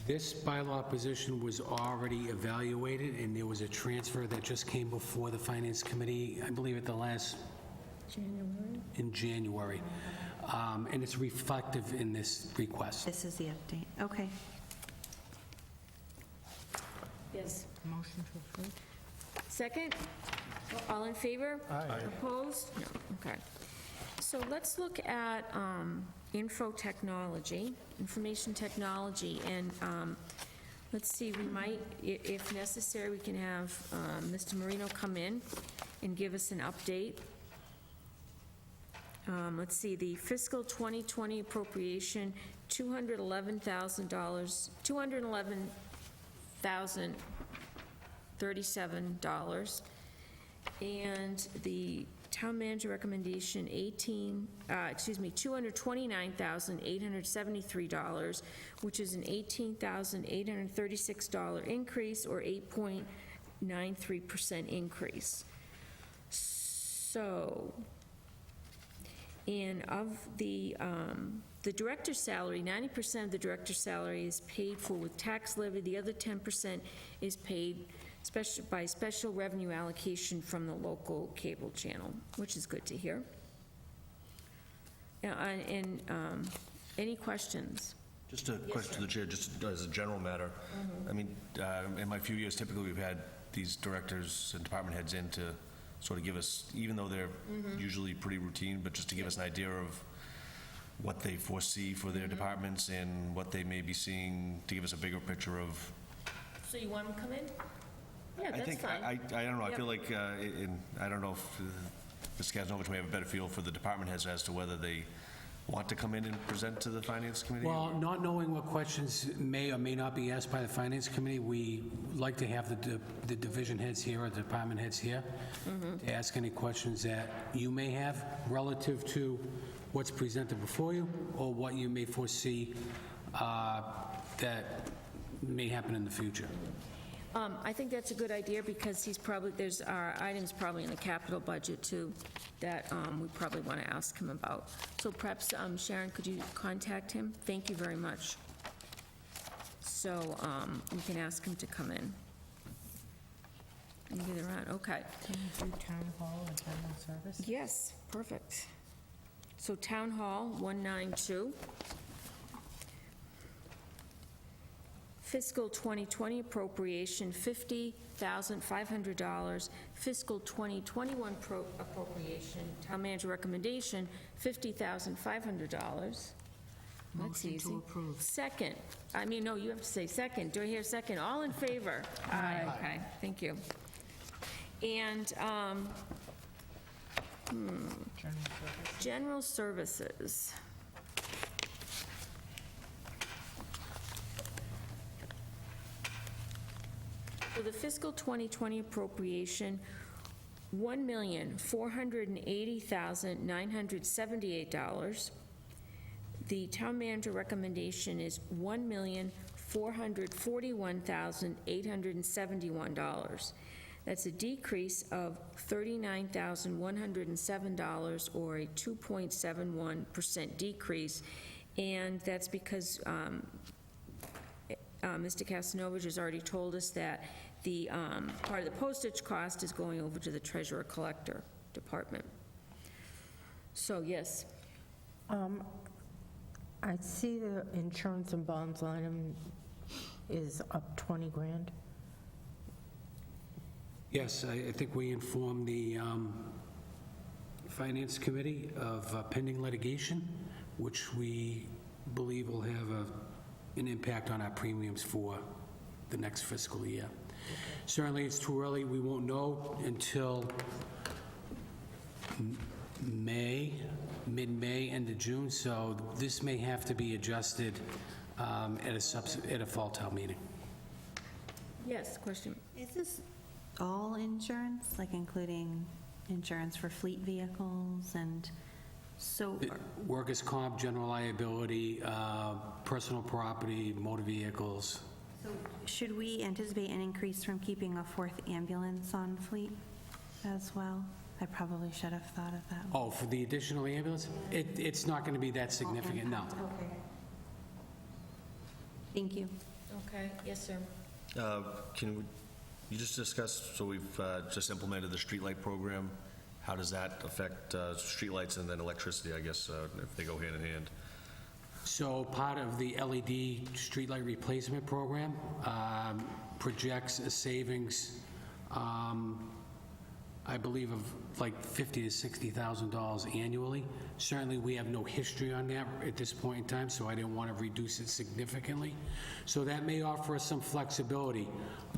This bylaw position was already evaluated, and there was a transfer that just came before the Finance Committee, I believe at the last... In January. And it's reflective in this request. This is the update. Okay. Yes. Motion to approve? Second? All in favor? Aye. Opposed? No, okay. So let's look at information technology, and let's see, we might, if necessary, we can have Mr. Marino come in and give us an update. Let's see, the fiscal 2020 appropriation, $211,037, and the town manager recommendation, $229,873, which is an $18,836 increase, or 8.93% increase. So, and of the director's salary, 90% of the director's salary is paid for with tax levy. The other 10% is paid by special revenue allocation from the local cable channel, which is good to hear. And any questions? Just a question to the chair, just as a general matter. I mean, in my few years, typically we've had these directors and department heads in to sort of give us, even though they're usually pretty routine, but just to give us an idea of what they foresee for their departments and what they may be seeing, to give us a bigger picture of. So you want them to come in? Yeah, I that's think, fine. I don't know, I Yep. feel like, I don't know if Mr. Kazanovich may have a better feel for the department heads as to whether they want to come in and present to the Finance Committee? Well, not knowing what questions may or may not be asked by the Finance Committee, we like to have the division heads here or the department heads here to ask any questions that you may have relative to what's presented before you or what you may foresee that may happen in the future. I think that's a good idea, because there's items probably in the capital budget too that we probably want to ask him about. So perhaps, Sharon, could you contact him? Thank you very much. So we can ask him to come in. And get around, okay. Can you do town hall and general service? Yes, perfect. So Town Hall, 192. Fiscal 2020 appropriation, $50,500. Fiscal 2021 appropriation, town manager recommendation, $50,500. That's easy. Motion to approve. Second, no, you have to say second. Do I hear a second? All in favor? Aye. Okay, thank you. And, General services. For the fiscal 2020 appropriation, $1,480,978. The town manager recommendation is $1,441,871. That's a decrease of $39,107, or a 2.71% decrease, and that's because Mr. Kastanovich has already told us that the part of the postage cost is going over to the treasurer-collector department. So, yes. I see the insurance and bonds line is up 20 grand. Yes, I think we informed the Finance Committee of pending litigation, which we believe will have an impact on our premiums for the next fiscal year. Certainly, it's too early. We won't know until May, mid-May, end of June, so this may have to be adjusted at a fall town meeting. Yes, question. Is this all insurance, like including insurance for fleet vehicles and so? Workers' comp, general liability, personal property, motor vehicles. So should we anticipate an increase from keeping a fourth ambulance on fleet as well? I probably should have thought of that. Oh, for the additional ambulance? It's not going to be that significant, no. Okay. Thank you. Okay, yes, sir. Can you just discuss, so we've just implemented the streetlight program. How does that affect streetlights and then electricity, I guess, if they go hand in hand? So part of the LED streetlight replacement program projects a savings, I believe, of like $50,000 to $60,000 annually. Certainly, we have no history on that at this point in time, so I didn't want to reduce it significantly. So that may offer us some flexibility.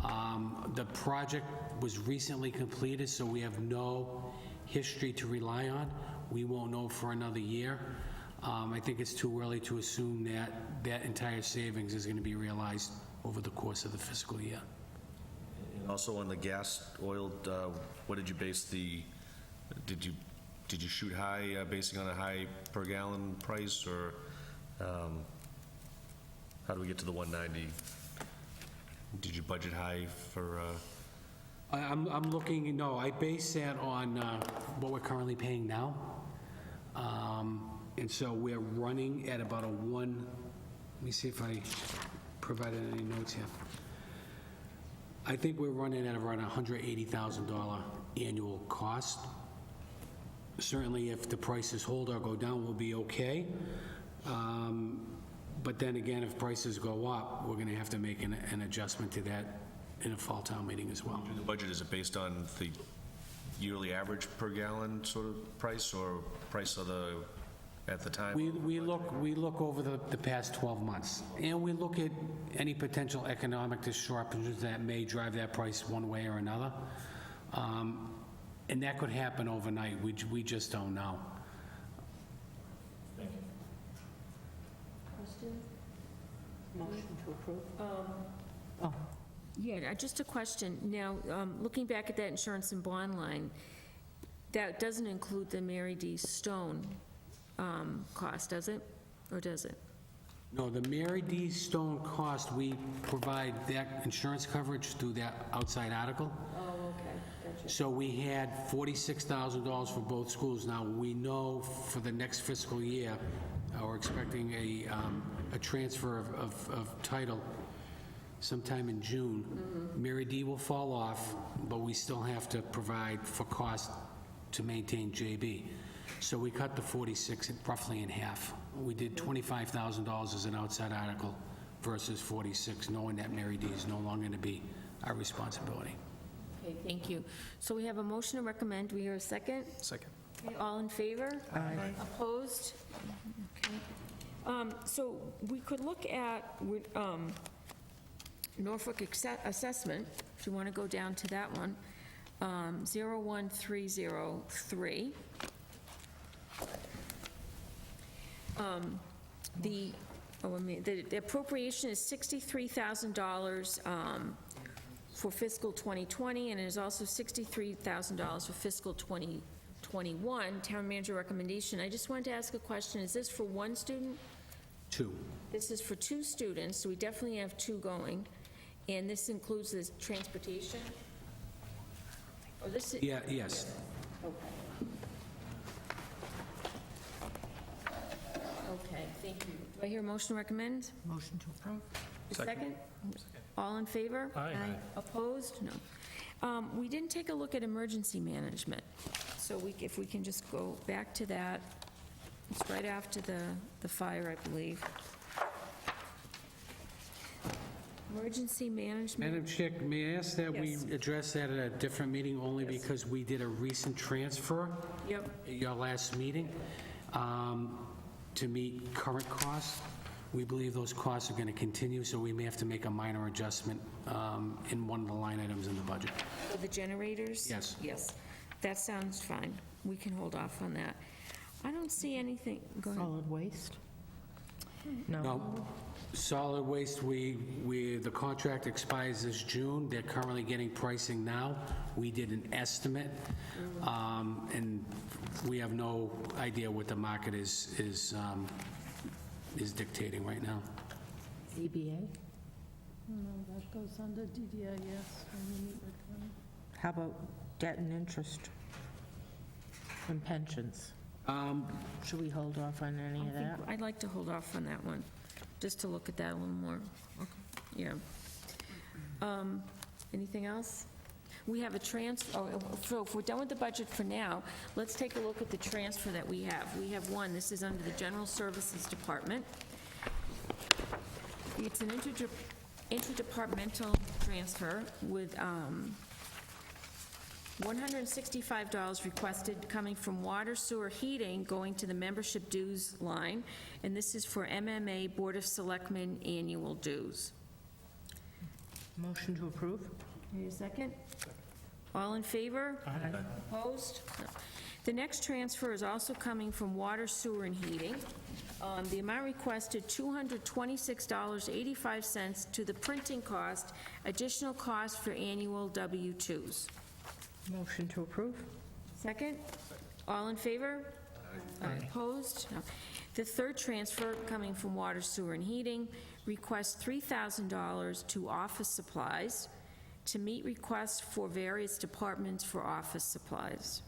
The project was recently completed, so we have no history to rely on. We won't know for another year. I think it's too early to assume that that entire savings is going to be realized over the course of the fiscal year. And also on the gas, oil, what did you base did you shoot high, basing on a high per gallon price, or how do we get to the 190? Did you budget high for? I'm looking, no, I base that on what we're currently paying now. And so we're running at about let me see if I provided any notes here. I think we're running at around $180,000 annual cost. Certainly, if the prices hold or go down, we'll be okay. But then again, if prices go up, we're going to have to make an adjustment to that in a fall town meeting as well. The budget, is it based on the yearly average per gallon sort of price, or price of at the time? We look over the past 12 months, and we look at any potential economic disruptions that may drive that price one way or another. And that could happen overnight. We just don't know. Question? Motion to approve? Yeah, just a question. Now, looking back at that insurance and bond line, that doesn't include the Mary D. Stone cost, does it? Or does it? No, the Mary D. Stone cost, we provide that insurance coverage through that outside article. Oh, okay, gotcha. So we had $46,000 for both schools. Now, we know for the next fiscal year, we're expecting a transfer of title sometime in June. Mary D. will fall off, but we still have to provide for cost to maintain JB. So we cut the 46 roughly in half. We did $25,000 as an outside article versus 46, knowing that Mary D. is no longer going to be our responsibility. Okay, thank you. So we have a motion to recommend. Do we hear a second? Second. Okay, all in favor? Aye. Opposed? Okay. So we could look at Norfolk assessment, if you want to go down to that one, 01303. The appropriation is $63,000 for fiscal 2020, and it is also $63,000 for fiscal 2021. Town manager recommendation. I just wanted to ask a question. Is this for one student? Two. This is for two students, so we definitely have two going. And this includes the transportation? Or this is... Yeah, yes. Okay, thank you. Do I hear a motion to recommend? Motion to approve? Second? All in favor? Aye. Opposed? No. We didn't take a look at emergency management, so if we can just go back to that. It's right after the fire, I believe. Emergency management. Madam Chair, may I ask that we Yes. address that at a different meeting, only because we did a recent transfer Yep. at your last meeting to meet current costs. We believe those costs are going to continue, so we may have to make a minor adjustment in one of the line items in the budget. For the generators? Yes. Yes. That sounds fine. We can hold off on that. I don't see anything, go ahead. Solid waste? No. No, solid waste, the contract expires this June. They're currently getting pricing now. We did an estimate, and we have no idea what the market is dictating right now. ZBA? No, that goes under DDI, yes, when we meet with them. How about debt and interest? And pensions? Should we hold off on any of that? I'd like to hold off on that one, just to look at that a little more. Yeah. Anything else? We have a so if we're done with the budget for now, let's take a look at the transfer that we have. We have one, this is under the General Services Department. It's an interdepartmental transfer with $165 requested coming from water, sewer, heating, going to the membership dues line, and this is for MMA Board of Selectmen annual dues. Motion to approve? Need a second? All in favor? Aye. Opposed? No. The next transfer is also coming from water, sewer, and heating. The amount requested, $226.85 to the printing cost, additional cost for annual W-2s. Motion to approve? Second? All in favor? Aye. Opposed? No. The third transfer, coming from water, sewer, and heating, requests $3,000 to office supplies to meet requests for various departments for office supplies.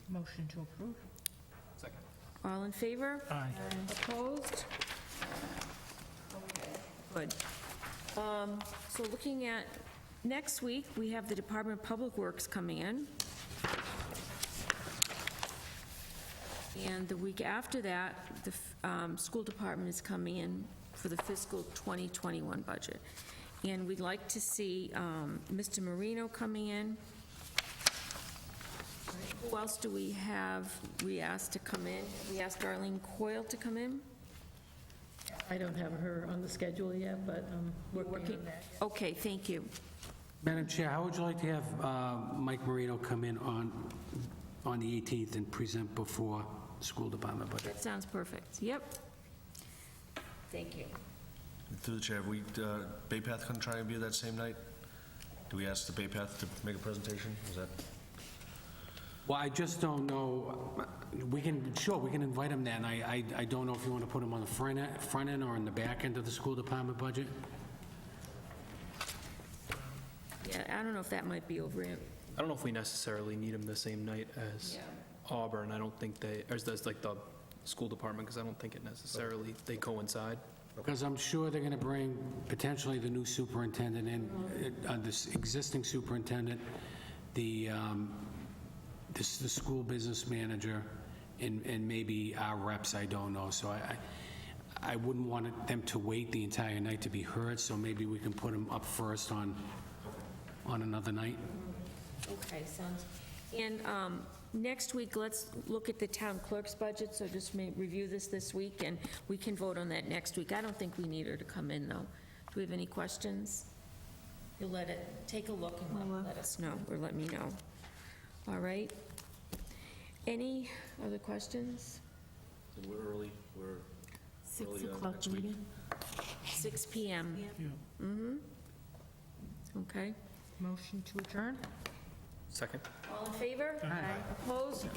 Motion to approve? Second. All in favor? Aye. Opposed? Okay, good. So looking at next week, we have the Department of Public Works coming in. And the week after that, the school department is coming in for the fiscal 2021 budget. And we'd like to see Mr. Marino coming in. Who else do we have we asked to come in? We asked Darlene Coyle to come in? I don't have her on the schedule yet, but I'm working on that. Okay, thank you. Madam Chair, how would you like to have Mike Marino come in on the 18th and present before the school department budget? That sounds perfect. Yep. Thank you. Through the chair, have we, Bay Path going to try and be that same night? Do we ask the Bay Path to make a presentation? Is that? Well, I just don't know, we can invite him then. I don't know if you want to put him on the front end or in the back end of the school department budget. Yeah, I don't know if that might be over it. I don't know if we necessarily need them the same night as Auburn. I don't think as like the school department, because I don't think it necessarily, they coincide. Because I'm sure they're going to bring potentially the new superintendent in, this existing superintendent, the school business manager, and maybe our reps, I don't know. So I wouldn't want them to wait the entire night to be heard, so maybe we can put them up first on another night. Okay, sounds, and next week, let's look at the town clerk's budget, so just review this week, and we can vote on that next week. I don't think we need her to come in, though. Do we have any questions? You'll take a look and let us know, or let me know. All right? Any other questions? We're early. We're 6 o'clock meeting? 6 PM. Mm-hmm. Okay. Motion to adjourn? Second? All in favor? Aye. Opposed?